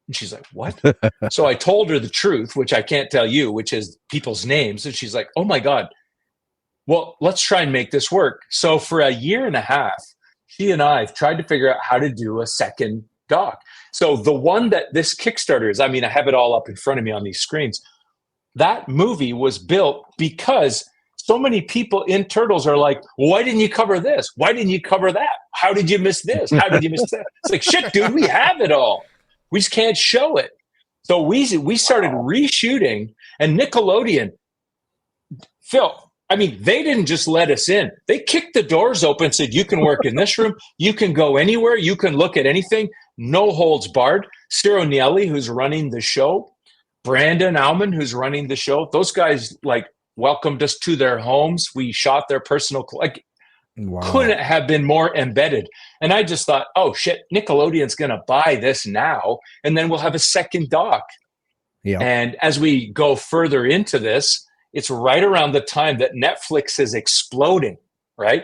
And she's like, what? So I told her the truth, which I can't tell you, which is people's names. And she's like, oh my God, well, let's try and make this work. So for a year and a half, she and I have tried to figure out how to do a second doc. So the one that this Kickstarter is, I mean, I have it all up in front of me on these screens. That movie was built because so many people in Turtles are like, well, why didn't you cover this? Why didn't you cover that? How did you miss this? How did you miss that? It's like, shit, dude, we have it all. We just can't show it. So we started reshooting, and Nickelodeon, Phil, I mean, they didn't just let us in. They kicked the doors open and said, you can work in this room. You can go anywhere. You can look at anything. No holds barred. Ciro Nielli, who's running the show, Brandon Auman, who's running the show, those guys like welcomed us to their homes. We shot their personal, like, wow. Couldn't have been more embedded. And I just thought, oh shit, Nickelodeon's going to buy this now, and then we'll have a second doc. Yeah. And as we go further into this, it's right around the time that Netflix is exploding, right?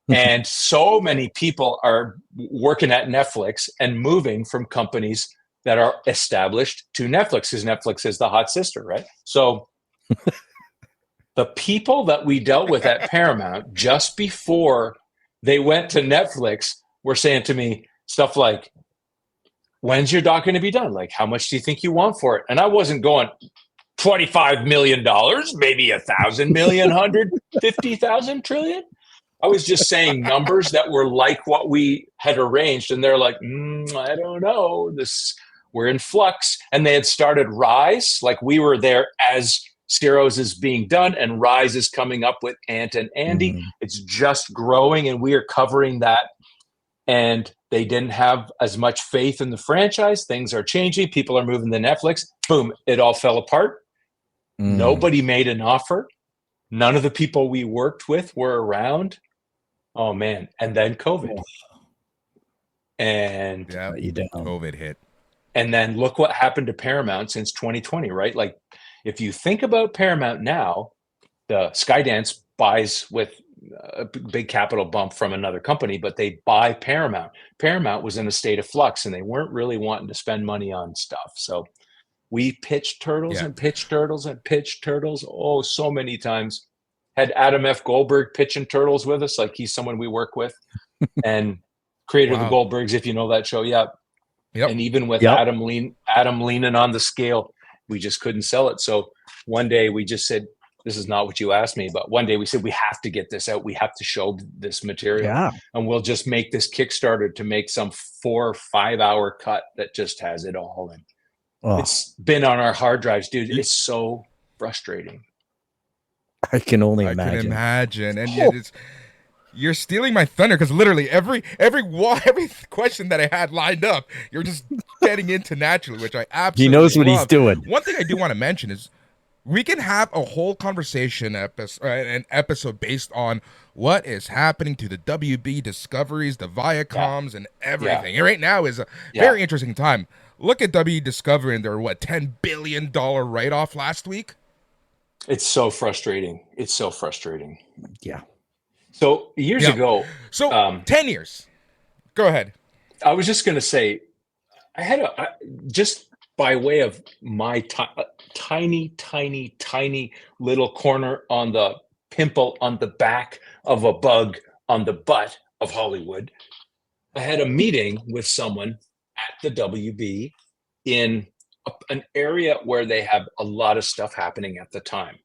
And so many people are working at Netflix and moving from companies that are established to Netflix, because Netflix is the hot sister, right? So the people that we dealt with at Paramount just before they went to Netflix were saying to me stuff like, when's your doc going to be done? Like, how much do you think you want for it? And I wasn't going, $25 million, maybe 1,000 million, 150,000 trillion. I was just saying numbers that were like what we had arranged. And they're like, I don't know, we're in flux. And they had started Rise. Like, we were there as Ciro's is being done, and Rise is coming up with Ant and Andy. It's just growing, and we are covering that. And they didn't have as much faith in the franchise. Things are changing. People are moving to Netflix. Boom, it all fell apart. Nobody made an offer. None of the people we worked with were around. Oh, man. And then COVID. And COVID hit. And then look what happened to Paramount since 2020, right? Like, if you think about Paramount now, the Skydance buys with a big capital bump from another company, but they buy Paramount. Paramount was in a state of flux, and they weren't really wanting to spend money on stuff. So we pitched Turtles and pitched Turtles and pitched Turtles. Oh, so many times. Had Adam F. Goldberg pitching Turtles with us. Like, he's someone we work with, and creator of the Goldbergs, if you know that show. Yeah. Yep. And even with Adam leaning on the scale, we just couldn't sell it. So one day we just said, this is not what you asked me, but one day we said, we have to get this out. We have to show this material, and we'll just make this Kickstarter to make some 4 or 5 hour cut that just has it all. And it's been on our hard drives, dude. It's so frustrating. I can only imagine. I can imagine. And you're stealing my thunder, because literally every question that I had lined up, you're just getting into naturally, which I absolutely He knows what he's doing. One thing I do want to mention is we can have a whole conversation an episode based on what is happening to the WB Discoveries, the Viacoms, and everything. And right now is a very interesting time. Look at WB Discovery and their $10 billion write-off last week. It's so frustrating. Yeah. So years ago. So 10 years. Go ahead. I was just going to say, I had just by way of my tiny little corner on the pimple on the back of a bug on the butt of Hollywood, I had a meeting with someone at the WB in an area where they have a lot of stuff happening at the time.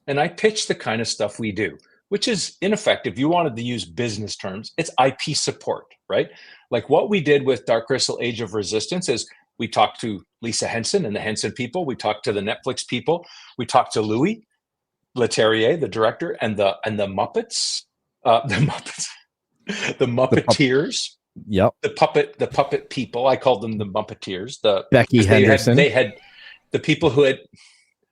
And I pitched the kind of stuff we do, which is, in effect, if you wanted to use business terms, it's IP support, right? Like what we did with Dark Crystal Age of Resistance is we talked to Lisa Henson and the Henson people. We talked to the Netflix people. We talked to Louis Leterrier, the director, and the Muppets, the Muppeteers. Yep. The puppet people. I called them the Muppeteers. Becky Henderson. They had the people who had.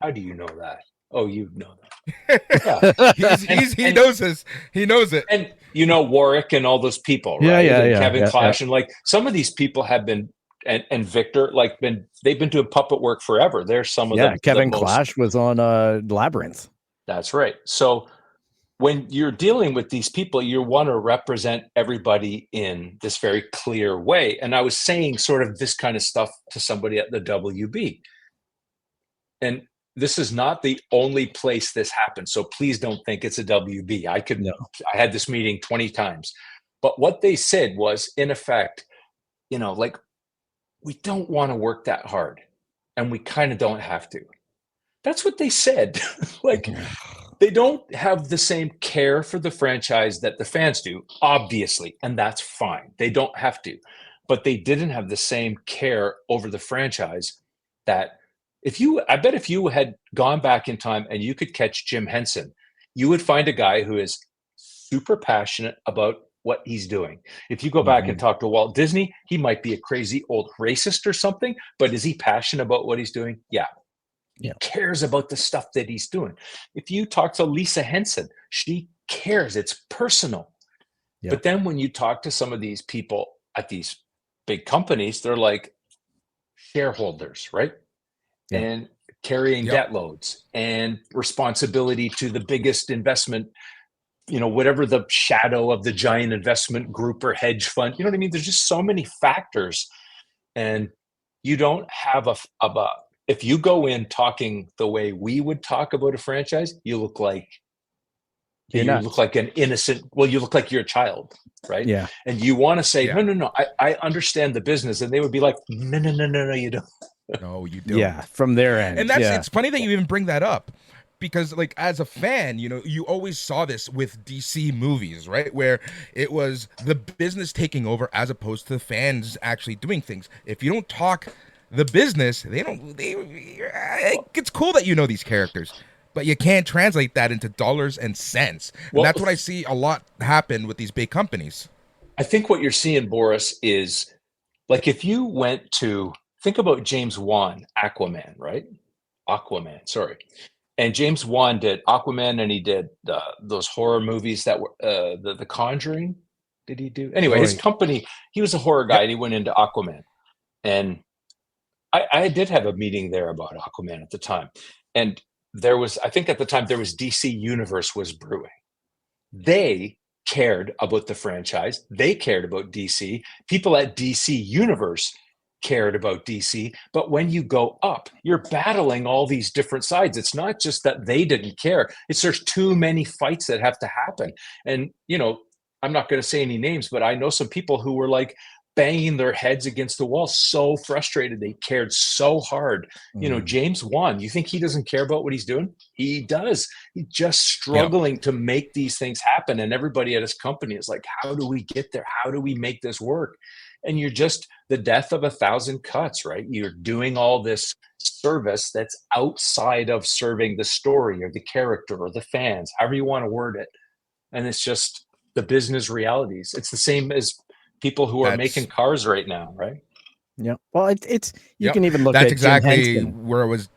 How do you know that? Oh, you know that. Yeah. He knows this. He knows it. And Warwick and all those people, right? Kevin Clash and like some of these people have been, and Victor, they've been doing puppet work forever. They're some of them. Kevin Clash was on Labyrinth. That's right. So when you're dealing with these people, you want to represent everybody in this very clear way. And I was saying sort of this kind of stuff to somebody at the WB. And this is not the only place this happens. So please don't think it's a WB. I had this meeting 20 times. But what they said was, in effect, like, we don't want to work that hard. And we kind of don't have to. That's what they said. Like, they don't have the same care for the franchise that the fans do, obviously, and that's fine. They don't have to. But they didn't have the same care over the franchise that I bet if you had gone back in time and you could catch Jim Henson, you would find a guy who is super passionate about what he's doing. If you go back and talk to Walt Disney, he might be a crazy old racist or something, but is he passionate about what he's doing? Yeah. He cares about the stuff that he's doing. If you talk to Lisa Henson, she cares. It's personal. Yeah. But then when you talk to some of these people at these big companies, they're like shareholders, right? Yeah. And carrying debt loads and responsibility to the biggest investment, whatever the shadow of the giant investment group or hedge fund. You know what I mean? There's just so many factors. And you don't have if you go in talking the way we would talk about a franchise, you look like an innocent. Well, you look like you're a child, right? Yeah. And you want to say, no, I understand the business, and they would be like, no, you don't. No, you don't. Yeah, from their end. And it's funny that you even bring that up, because like as a fan, you always saw this with DC movies, right? Where it was the business taking over as opposed to the fans actually doing things. If you don't talk the business, it's cool that you know these characters, but you can't translate that into dollars and cents. And that's what I see a lot happen with these big companies. I think what you're seeing, Boris, is like if you went to think about James Wan, Aquaman, right? Sorry. And James Wan did Aquaman, and he did those horror movies that were The Conjuring. Did he do? Anyway, his company, he was a horror guy, and he went into Aquaman. And I did have a meeting there about Aquaman at the time. And I think at the time there was DC Universe was brewing. They cared about the franchise. They cared about DC. People at DC Universe cared about DC. But when you go up, you're battling all these different sides. It's not just that they didn't care. There's too many fights that have to happen. And, I'm not going to say any names, but I know some people who were like banging their heads against the wall, so frustrated. They cared so hard. James Wan, you think he doesn't care about what he's doing? He does. He's just struggling to make these things happen. And everybody at his company is like, how do we get there? How do we make this work? And you're just the death of 1,000 cuts, right? You're doing all this service that's outside of serving the story or the character or the fans, however you want to word it. And it's just the business realities. It's the same as people who are making cars right now, right? Yeah. Well, it's you can even look at exactly Jim Henson. Where it was.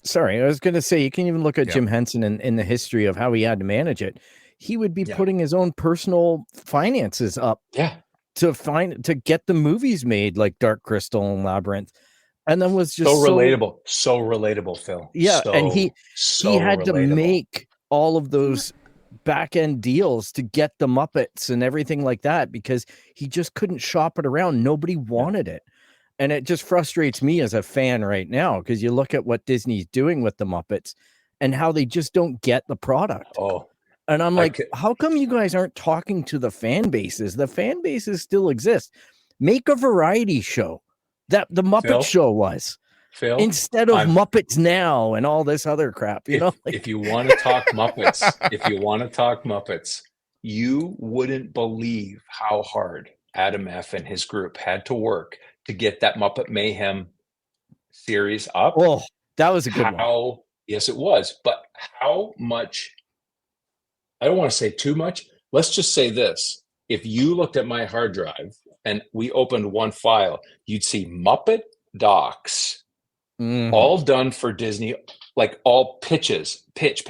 Sorry, I was going to say you can even look at Jim Henson in the history of how he had to manage it. He would be putting his own personal finances up. Yeah. To get the movies made like Dark Crystal and Labyrinth, and then was just so relatable, Phil. Yeah, and he had to make all of those back end deals to get the Muppets and everything like that because he just couldn't shop it around. Nobody wanted it, and it just frustrates me as a fan right now because you look at what Disney's doing with the Muppets and how they just don't get the product. Oh. And I'm like, how come you guys aren't talking to the fan bases? The fan bases still exist. Make a variety show that the Muppet Show was. Phil, instead of Muppets Now and all this other crap, if you want to talk Muppets, you wouldn't believe how hard Adam F. and his group had to work to get that Muppet Mayhem series up. Oh, that was a good one. Yes, it was. But how much? I don't want to say too much. Let's just say this. If you looked at my hard drive and we opened one file, you'd see Muppet docs, all done for Disney, like all pitches, pitch,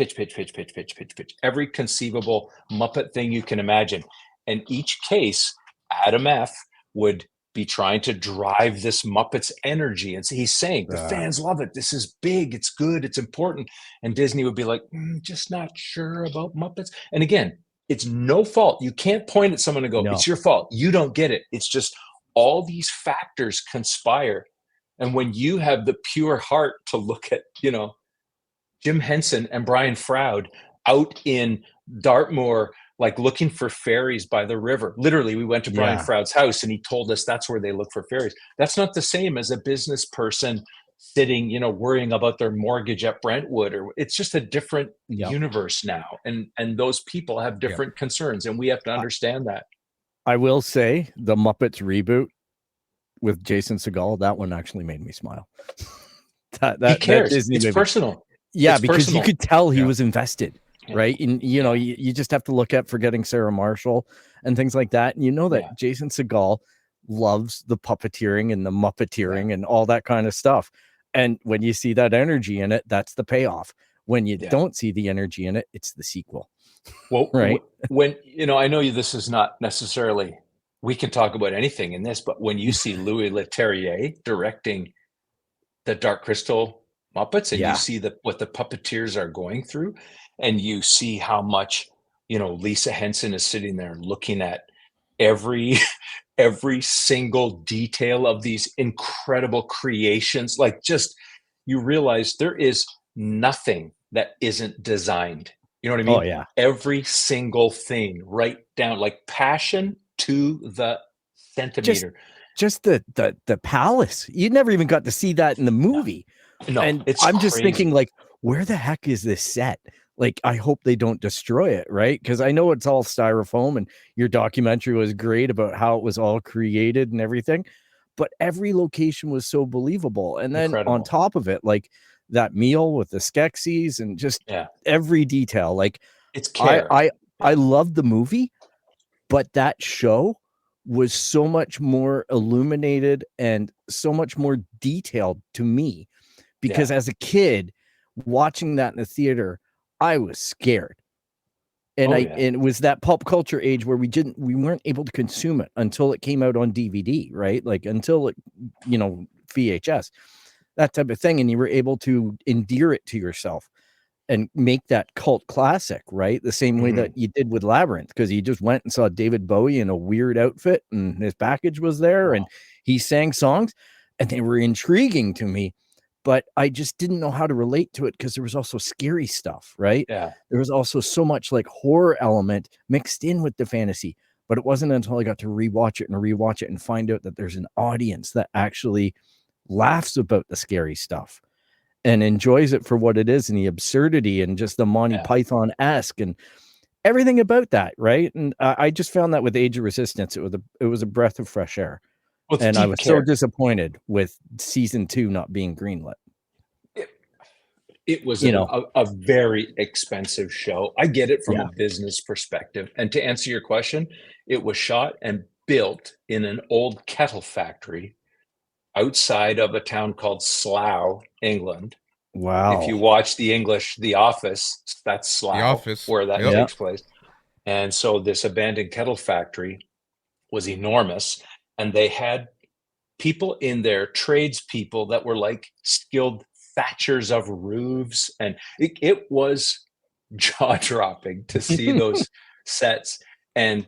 every conceivable Muppet thing you can imagine. And each case, Adam F. would be trying to drive this Muppets energy. And so he's saying the fans love it. This is big. It's good. It's important. And Disney would be like, just not sure about Muppets. And again, it's no fault. You can't point at someone and go, it's your fault. You don't get it. It's just all these factors conspire. And when you have the pure heart to look at, Jim Henson and Brian Froud out in Dartmoor, like looking for fairies by the river. Literally, we went to Brian Froud's house and he told us that's where they look for fairies. That's not the same as a business person sitting, worrying about their mortgage at Brentwood, or it's just a different universe now. And those people have different concerns, and we have to understand that. I will say the Muppets reboot with Jason Segel, that one actually made me smile. He cares. It's personal. Yeah, it's because personal. You could tell he was invested. Right. And, you just have to look at Forgetting Sarah Marshall and things like that. And that Jason Segel loves the puppeteering and the Muppeteering and all that kind of stuff. And when you see that energy in it, that's the payoff. When you don't see the energy in it, it's the sequel. Well, right. When, I know this is not necessarily, we can talk about anything in this, but when you see Louis Leterrier directing the Dark Crystal Muppets and you see what the puppeteers are going through, and you see how much, Lisa Henson is sitting there looking at every single detail of these incredible creations. Like, just, you realize there is nothing that isn't designed. You know what I mean? Oh, yeah. Every single thing, right down, like passion to the centimeter. Just the palace. You never even got to see that in the movie. No, and it's I'm crazy. Just thinking, like, where the heck is this set? Like, I hope they don't destroy it, right? Because I know it's all styrofoam, and your documentary was great about how it was all created and everything, but every location was so believable. And then on top of it, like that meal with the Skeksis and just every detail, like it's care. I loved the movie, but that show was so much more illuminated and so much more detailed to me, because as a kid watching that in the theater, I was scared. And and it was that pop culture age where we weren't able to consume it until it came out on DVD, right? Like until it, VHS, that type of thing. And you were able to endear it to yourself and make that cult classic, right? The same way that you did with Labyrinth, because you just went and saw David Bowie in a weird outfit and his package was there and he sang songs and they were intriguing to me. But I just didn't know how to relate to it because there was also scary stuff, right? Yeah. There was also so much like horror element mixed in with the fantasy. But it wasn't until I got to rewatch it and find out that there's an audience that actually laughs about the scary stuff and enjoys it for what it is, and the absurdity and just the Monty Python-esque and everything about that, right? And I just found that with Age of Resistance, it was a breath of fresh air. And I was so disappointed with season 2 not being greenlit. It was a very expensive show. I get it from a business perspective. And to answer your question, it was shot and built in an old kettle factory outside of a town called Slough, England. Wow. If you watch The Office, that's Slough, where that takes place. And so this abandoned kettle factory was enormous. And they had people in there, tradespeople that were like skilled thatchers of roofs. And it was jaw-dropping to see those sets. And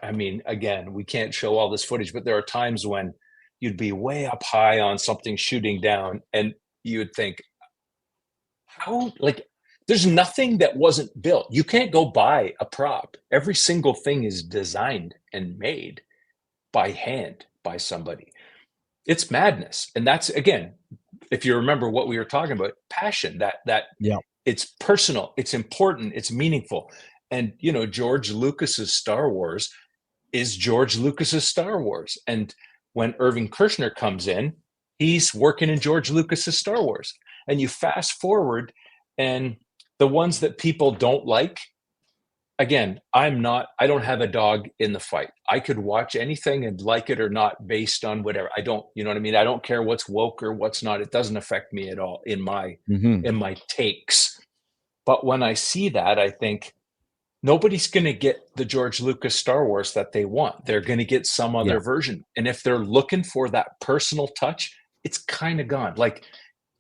I mean, again, we can't show all this footage, but there are times when you'd be way up high on something shooting down and you would think, how, like, there's nothing that wasn't built. You can't go buy a prop. Every single thing is designed and made by hand by somebody. It's madness. And that's, again, if you remember what we were talking about, passion, that it's personal, it's important, it's meaningful. And, George Lucas's Star Wars is George Lucas's Star Wars. And when Irving Kershner comes in, he's working in George Lucas's Star Wars. And you fast forward, and the ones that people don't like, again, I don't have a dog in the fight. I could watch anything and like it or not based on whatever. I don't, you know what I mean? I don't care what's woke or what's not. It doesn't affect me at all in my takes. But when I see that, I think, nobody's going to get the George Lucas Star Wars that they want. They're going to get some other version. And if they're looking for that personal touch, it's kind of gone. Like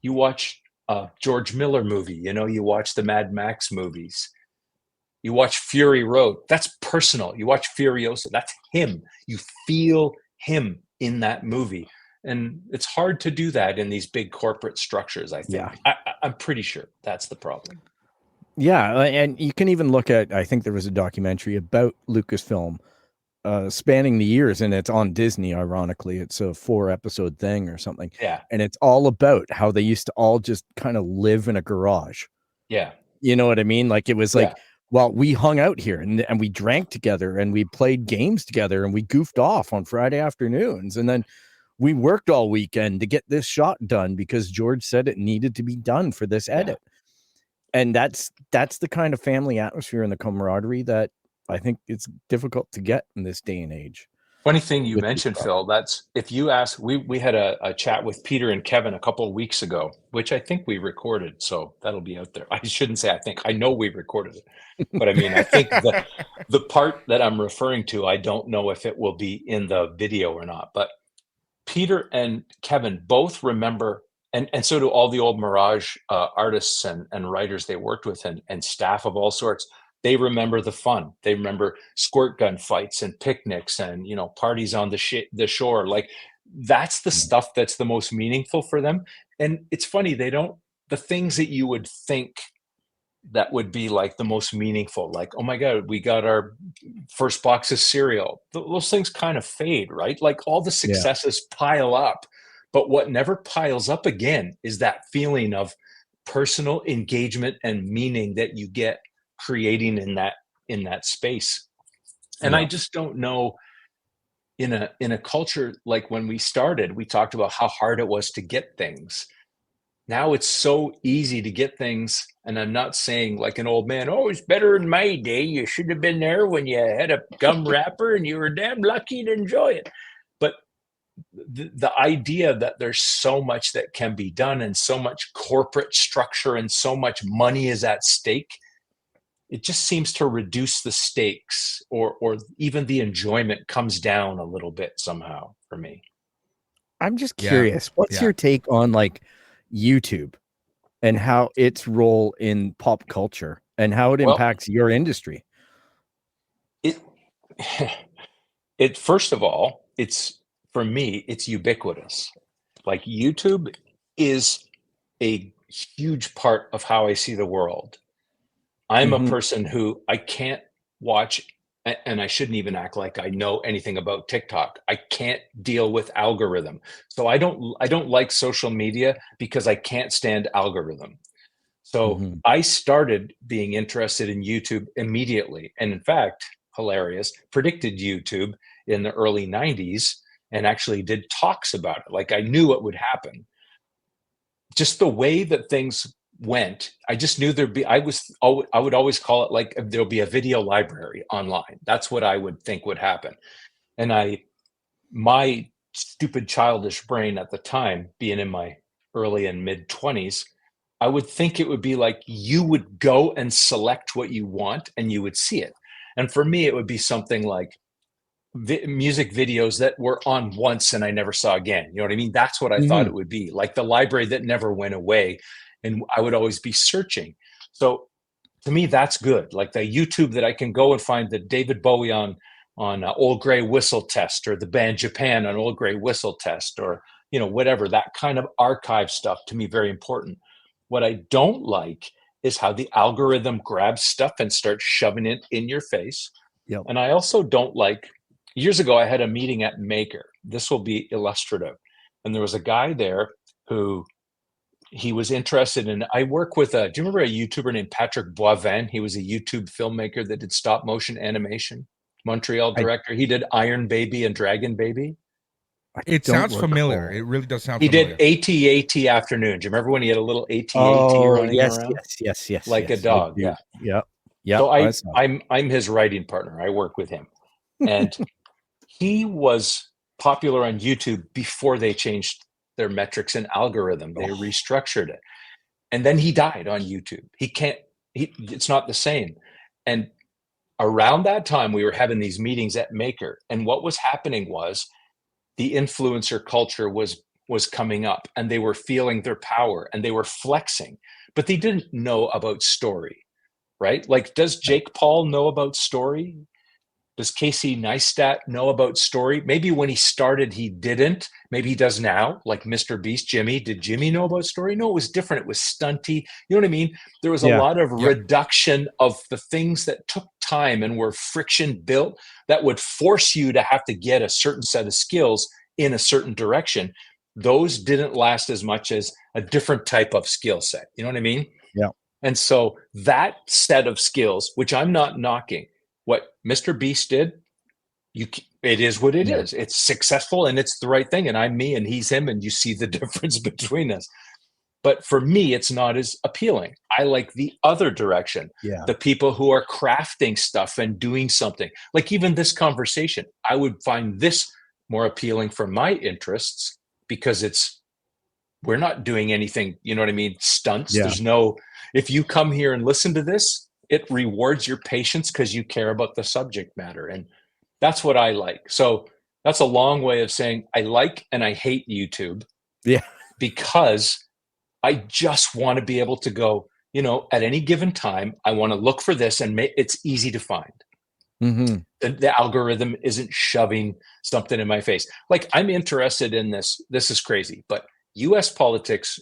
you watch a George Miller movie, you watch the Mad Max movies, you watch Fury Road, that's personal. You watch Furiosa, that's him. You feel him in that movie. And it's hard to do that in these big corporate structures, I think. Yeah. I'm pretty sure that's the problem. Yeah, and you can even look at, I think there was a documentary about Lucasfilm spanning the years, and it's on Disney, ironically. It's a 4-episode thing or something. Yeah. And it's all about how they used to all just kind of live in a garage. Yeah. You know what I mean? Like it was like, well, we hung out here and we drank together and we played games together and we goofed off on Friday afternoons. And then we worked all weekend to get this shot done because George said it needed to be done for this edit. And that's the kind of family atmosphere and the camaraderie that I think it's difficult to get in this day and age. Funny thing you mentioned, Phil, that's if you ask, we had a chat with Peter and Kevin a couple of weeks ago, which I think we recorded. So that'll be out there. I shouldn't say I think. I know we recorded it. But I mean, I think the part that I'm referring to, I don't know if it will be in the video or not. But Peter and Kevin both remember, and so do all the old Mirage artists and writers they worked with and staff of all sorts. They remember the fun. They remember squirt gun fights and picnics and, parties on the shore. Like that's the stuff that's the most meaningful for them. And it's funny, the things that you would think that would be like the most meaningful, like, oh my God, we got our first box of cereal. Those things kind of fade, right? Like all the successes pile up. But what never piles up again is that feeling of personal engagement and meaning that you get creating in that space. And I just don't know, in a culture like when we started, we talked about how hard it was to get things. Now it's so easy to get things. And I'm not saying like an old man, oh, it's better in my day. You should have been there when you had a gum wrapper and you were damn lucky to enjoy it. But the idea that there's so much that can be done and so much corporate structure and so much money is at stake, it just seems to reduce the stakes or even the enjoyment comes down a little bit somehow for me. I'm just curious. What's your take on like YouTube and how its role in pop culture and how it impacts your industry? It first of all, for me, it's ubiquitous. Like YouTube is a huge part of how I see the world. I'm a person who I can't watch, and I shouldn't even act like I know anything about TikTok. I can't deal with algorithm. So I don't like social media because I can't stand algorithm. So I started being interested in YouTube immediately. And in fact, hilarious, predicted YouTube in the early 90s and actually did talks about it. Like I knew what would happen. Just the way that things went, I just knew I would always call it like there'll be a video library online. That's what I would think would happen. And my stupid childish brain at the time, being in my early and mid 20s, I would think it would be like you would go and select what you want and you would see it. And for me, it would be something like music videos that were on once and I never saw again. You know what I mean? That's what I thought it would be, like the library that never went away. And I would always be searching. So to me, that's good. Like the YouTube that I can go and find the David Bowie on Old Grey Whistle Test, or the band Japan on Old Grey Whistle Test, or, whatever, that kind of archive stuff, to me, very important. What I don't like is how the algorithm grabs stuff and starts shoving it in your face. Yep. And I also don't like, years ago, I had a meeting at Maker. This will be illustrative. And there was a guy there who he was interested in. I work with do you remember a YouTuber named Patrick Boivin? He was a YouTube filmmaker that did stop motion animation. Montreal director. He did Iron Baby and Dragon Baby. It sounds familiar. It really does sound familiar. He did AT Afternoon. Do you remember when he had a little AT running around? Yes. Like a dog. Yeah. So I'm his writing partner. I work with him. And he was popular on YouTube before they changed their metrics and algorithm. They restructured it. And then he died on YouTube. It's not the same. And around that time, we were having these meetings at Maker. And what was happening was the influencer culture was coming up, and they were feeling their power and they were flexing, but they didn't know about story, right? Like, does Jake Paul know about story? Does Casey Neistat know about story? Maybe when he started, he didn't. Maybe he does now, like Mr. Beast, Jimmy. Did Jimmy know about story? No, it was different. It was stunty. You know what I mean? There was a lot of reduction of the things that took time and were friction built that would force you to have to get a certain set of skills in a certain direction. Those didn't last as much as a different type of skill set. You know what I mean? Yeah. And so that set of skills, which I'm not knocking, what Mr. Beast did, it is what it is. It's successful and it's the right thing. And I'm me and he's him, and you see the difference between us. But for me, it's not as appealing. I like the other direction. Yeah. The people who are crafting stuff and doing something. Like even this conversation, I would find this more appealing for my interests, because we're not doing anything, you know what I mean? Stunts. Yeah. There's if you come here and listen to this, it rewards your patience because you care about the subject matter. And that's what I like. So that's a long way of saying I like and I hate YouTube. Yeah. Because I just want to be able to go, at any given time, I want to look for this and it's easy to find. Mm-hmm. The algorithm isn't shoving something in my face. Like, I'm interested in this. This is crazy, but US politics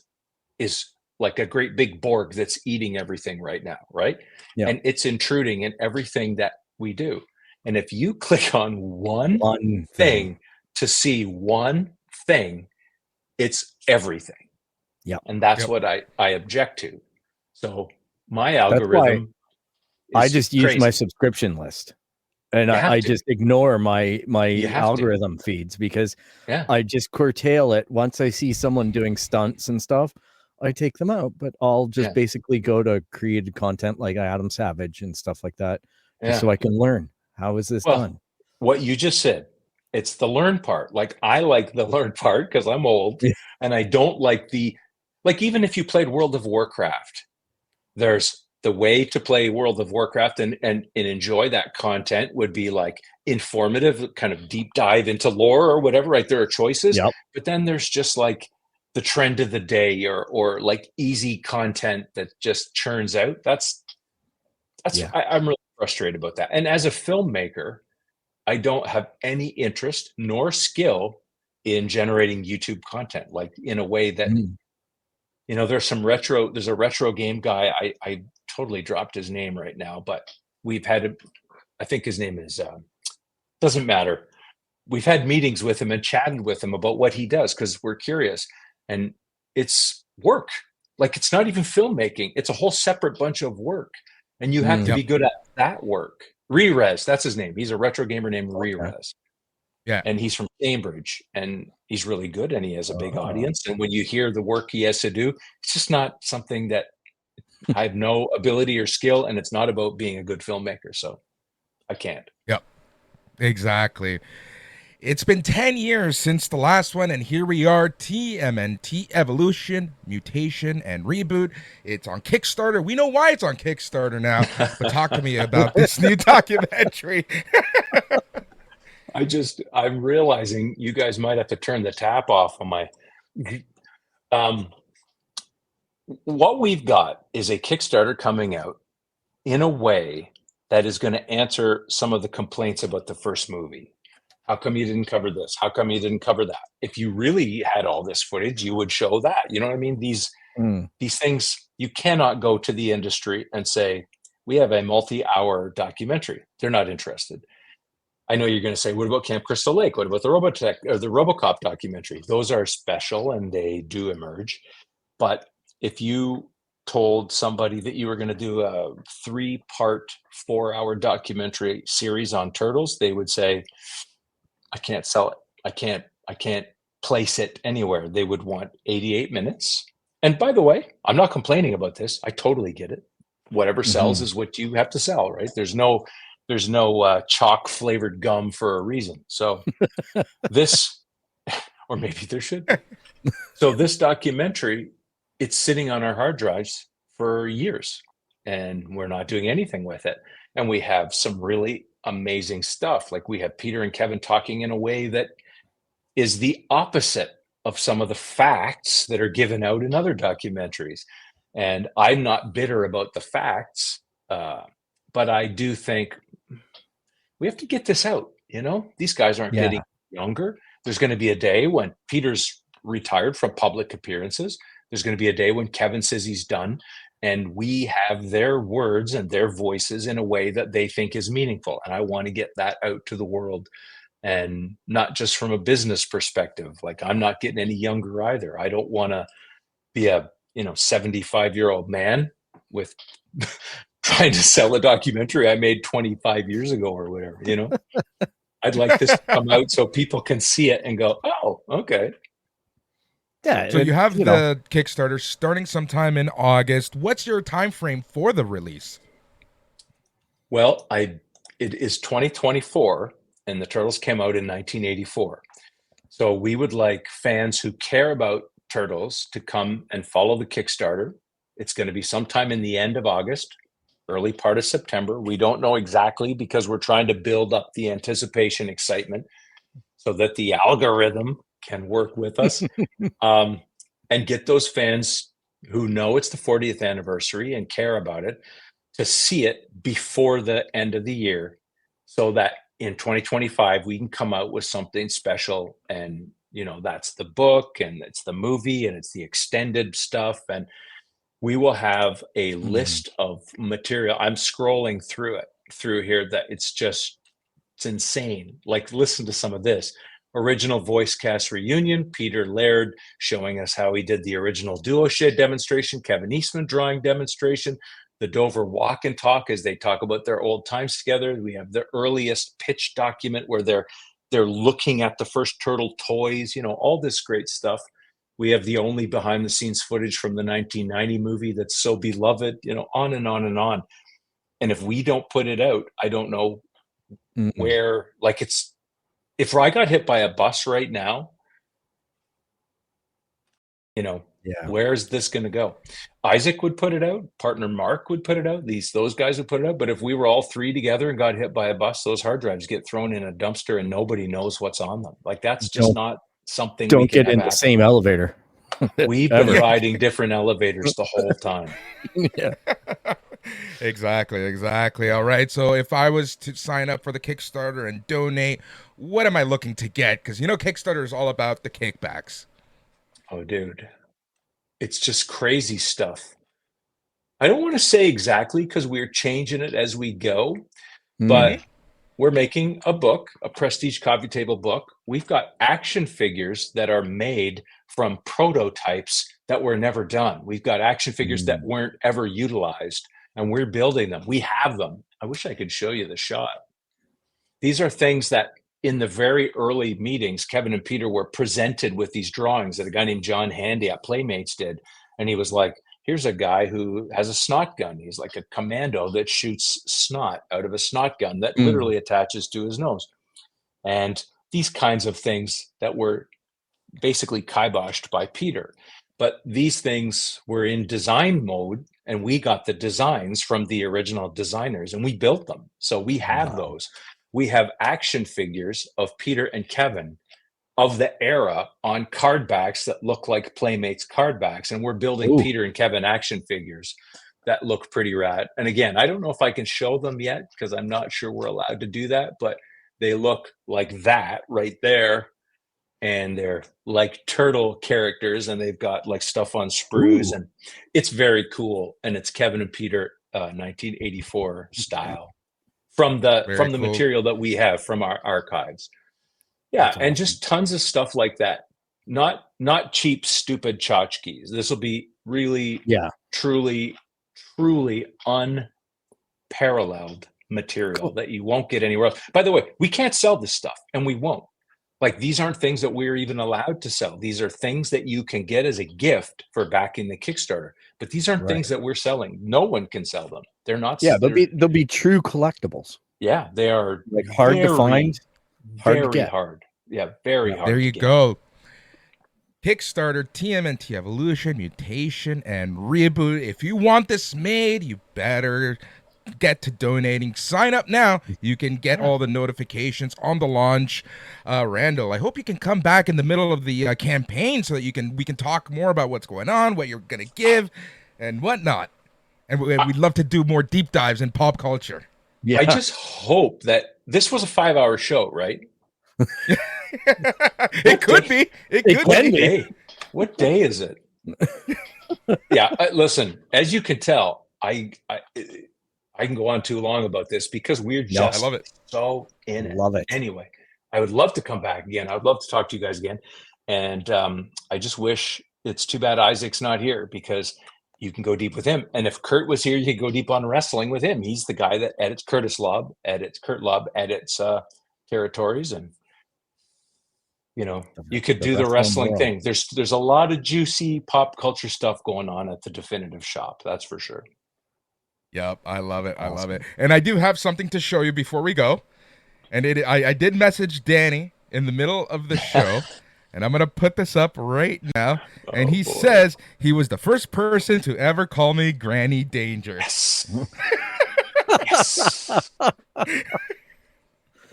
is like a great big Borg that's eating everything right now, right? Yeah. And it's intruding in everything that we do. And if you click on one thing to see one thing, it's everything. Yeah. And that's what I object to. So my algorithm, I just use crazy. My subscription list, and I just ignore my algorithm feeds, because I just curtail it. Once I see someone doing stunts and stuff, I take them out, but I'll just basically go to created content like Adam Savage and stuff like that, just so I can learn. How is this done? What you just said, it's the learn part. Like, I like the learn part because I'm old, and I don't like even if you played World of Warcraft, there's the way to play World of Warcraft and enjoy that content would be like informative, kind of deep dive into lore or whatever, right? There are choices, but then there's just like the trend of the day or like easy content that just churns out. I'm really frustrated about that. And as a filmmaker, I don't have any interest nor skill in generating YouTube content, like in a way that, there's a retro game guy. I totally dropped his name right now, but we've had, I think his name is, doesn't matter. We've had meetings with him and chatted with him about what he does, because we're curious. And it's work. Like, it's not even filmmaking. It's a whole separate bunch of work. And you have to be good at that work. Rerez, that's his name. He's a retro gamer named Rerez. Yeah. And he's from Cambridge, and he's really good, and he has a big audience. And when you hear the work he has to do, it's just not something that I have no ability or skill, and it's not about being a good filmmaker. So I can't. Yep. Exactly. It's been 10 years since the last one, and here we are, TMNT Evolution, Mutation, and Reboot. It's on Kickstarter. We know why it's on Kickstarter now, but talk to me about this new documentary. I'm realizing you guys might have to turn the tap off on my... what we've got is a Kickstarter coming out in a way that is going to answer some of the complaints about the first movie. How come you didn't cover this? How come you didn't cover that? If you really had all this footage, you would show that. You know what I mean? These things, you cannot go to the industry and say, we have a multi-hour documentary. They're not interested. I know you're going to say, what about Camp Crystal Lake? What about the Robotech or the RoboCop documentary? Those are special and they do emerge. But if you told somebody that you were going to do a 3-part, 4-hour documentary series on turtles, they would say, I can't sell it. I can't place it anywhere. They would want 88 minutes. And by the way, I'm not complaining about this. I totally get it. Whatever sells is what you have to sell, right? There's no chalk flavored gum for a reason. So this, or maybe there should be. So this documentary, it's sitting on our hard drives for years, and we're not doing anything with it. And we have some really amazing stuff. Like we have Peter and Kevin talking in a way that is the opposite of some of the facts that are given out in other documentaries. And I'm not bitter about the facts, but I do think we have to get this out. These guys aren't getting younger. There's going to be a day when Peter's retired from public appearances. There's going to be a day when Kevin says he's done, and we have their words and their voices in a way that they think is meaningful. And I want to get that out to the world, and not just from a business perspective. Like, I'm not getting any younger either. I don't want to be a 75-year-old man with trying to sell a documentary I made 25 years ago or whatever. I'd like this to come out so people can see it and go, oh, okay. Yeah. So you have the Kickstarter starting sometime in August. What's your time frame for the release? Well, it is 2024, and the Turtles came out in 1984. So we would like fans who care about Turtles to come and follow the Kickstarter. It's going to be sometime in the end of August, early part of September. We don't know exactly, because we're trying to build up the anticipation, excitement, so that the algorithm can work with us, and get those fans who know it's the 40th anniversary and care about it to see it before the end of the year, so that in 2025 we can come out with something special. And that's the book, and it's the movie, and it's the extended stuff, and we will have a list of material. I'm scrolling through here that it's insane. Like, listen to some of this. Original voice cast reunion, Peter Laird showing us how he did the original duo shed demonstration, Kevin Eastman drawing demonstration, the Dover walk and talk as they talk about their old times together. We have the earliest pitch document where they're looking at the first turtle toys, all this great stuff. We have the only behind the scenes footage from the 1990 movie that's so beloved, on and on and on. And if we don't put it out, I don't know where, if I got hit by a bus right now, where's this going to go? Isaac would put it out. Partner Mark would put it out. Those guys would put it out. But if we were all three together and got hit by a bus, those hard drives get thrown in a dumpster and nobody knows what's on them. Like, that's just not something. Don't get in the same elevator. We've been riding different elevators the whole time. Yeah. Exactly. All right. So if I was to sign up for the Kickstarter and donate, what am I looking to get? Because Kickstarter is all about the kickbacks. Oh, dude. It's just crazy stuff. I don't want to say exactly, because we're changing it as we go, but we're making a book, a prestige coffee table book. We've got action figures that are made from prototypes that were never done. We've got action figures that weren't ever utilized, and we're building them. We have them. I wish I could show you the shot. These are things that in the very early meetings, Kevin and Peter were presented with these drawings that a guy named John Handy at Playmates did. And he was like, here's a guy who has a snot gun. He's like a commando that shoots snot out of a snot gun that literally attaches to his nose. And these kinds of things that were basically kiboshed by Peter. But these things were in design mode, and we got the designs from the original designers and we built them. So we have those. We have action figures of Peter and Kevin of the era on card backs that look like Playmates card backs. And we're building Peter and Kevin action figures that look pretty rad. And again, I don't know if I can show them yet, because I'm not sure we're allowed to do that, but they look like that right there. And they're like turtle characters, and they've got like stuff on sprues, and it's very cool. And it's Kevin and Peter 1984 style from the material that we have from our archives. Yeah. That's and awesome. Just tons of stuff like that. Not cheap, stupid tchotchkes. This will be really, truly unparalleled material that you won't get anywhere else. By the way, we can't sell this stuff, and we won't. Like, these aren't things that we're even allowed to sell. These are things that you can get as a gift for backing the Kickstarter. But these aren't things that we're selling. No one can sell them. They're not. Yeah, they'll be true collectibles. Yeah, they are like hard to find, hard to get. Hard. Yeah, very hard. There you go. Kickstarter, TMNT Evolution, Mutation, and Reboot. If you want this made, you better get to donating. Sign up now. You can get all the notifications on the launch. Randall, I hope you can come back in the middle of the campaign so that we can talk more about what's going on, what you're going to give, and whatnot. And we'd love to do more deep dives in pop culture. Yeah. I just hope that this was a 5-hour show, right? It could be. It could be. What day is it? Yeah, listen, as you can tell, I can go on too long about this because we're just I love it. So in it. Love it. Anyway, I would love to come back again. I would love to talk to you guys again. And I just wish, it's too bad Isaac's not here because you can go deep with him. And if Kurt was here, you could go deep on wrestling with him. He's the guy that edits Kurt Lobb edits Territories, and you could do the wrestling thing. There's a lot of juicy pop culture stuff going on at the Definitive Shop. That's for sure. Yep, I love it. Awesome. I love it. And I do have something to show you before we go. And I did message Danny in the middle of the show, and I'm going to put this up right now. And he says he was the first person to ever call me Granny Danger. Yes. Yes.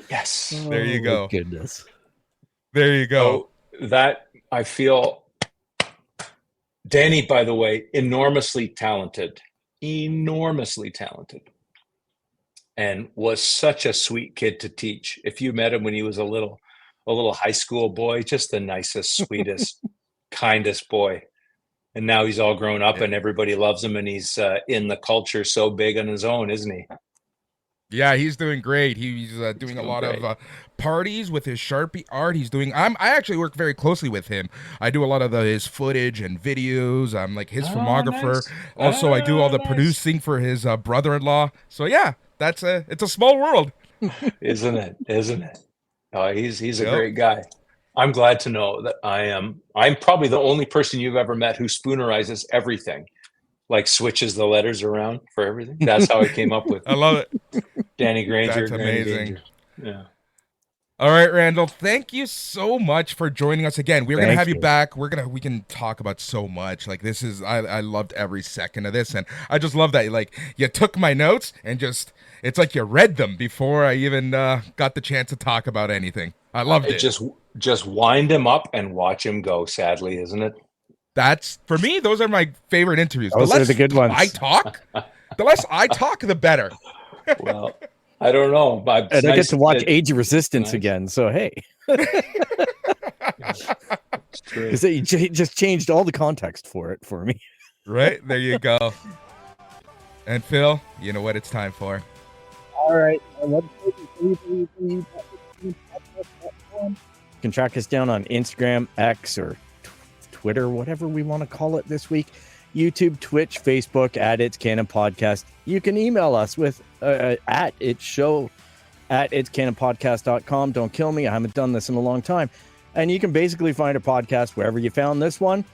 Yes. There you go. Goodness. There you go. So that, I feel, Danny, by the way, enormously talented, and was such a sweet kid to teach. If you met him when he was a little high school boy, just the nicest, sweetest, kindest boy. And now he's all grown up and everybody loves him, and he's in the culture so big on his own, isn't he? Yeah, he's doing great. He's doing a lot of parties with his Sharpie art. I actually work very closely with him. I do a lot of his footage and videos. I'm like his filmographer. Nice. Also, I do all the producing for his brother-in-law. So yeah, it's a small world. Isn't it? Oh, he's a great guy. I'm glad to know that I'm probably the only person you've ever met who spoonerizes everything. Like switches the letters around for everything. That's how I came up with. I love it. Danny Granger. That's amazing. Yeah. All right, Randall. Thank you so much for joining us again. We're gonna have you back. We can talk about so much. Like this is, I loved every second of this, and I just love that like you took my notes and it's like you read them before I even got the chance to talk about anything. I loved it. Just wind him up and watch him go. Sadly, isn't it? That's, for me, those are my favorite interviews. Those are the good ones. The less I talk, the better. Well, I don't know. But and I get to watch Age of Resistance again, so hey. It's true. Because you just changed all the context for it for me. Right? There you go. And Phil, you know what it's time for. All right. You can track us down on Instagram, X, or Twitter, whatever we want to call it this week. YouTube, Twitch, Facebook, at Its Canon Podcast. You can email us with at itscanonpodcast.com. Don't kill me. I haven't done this in a long time. And you can basically find a podcast wherever you found this one.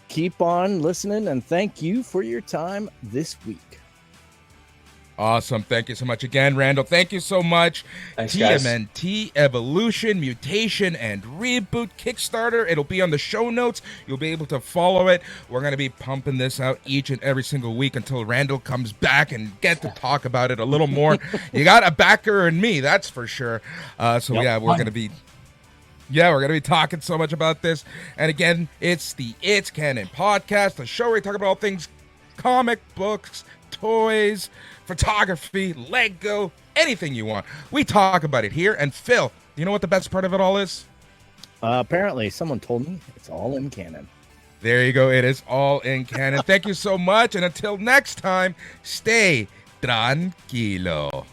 Keep on listening, and thank you for your time this week. Awesome. Thank you so much again, Randall. Thank you so much. Thanks, TMNT, Evolution, Mutation, and Reboot Kickstarter. It'll be on the show notes. You'll be able to follow it. We're going to be pumping this out each and every single week until Randall comes back and get to talk about it a little more. You got a backer in me, that's for sure. We're going to be... Yeah, we're going to be talking so much about this. And again, it's the Its Canon Podcast, the show where we talk about all things comic books, toys, photography, Lego, anything you want. We talk about it here. And Phil, you know what the best part of it all is? Apparently, someone told me it's all in canon. There you go. It is all in canon. Thank you so much. And until next time, stay tranquilo.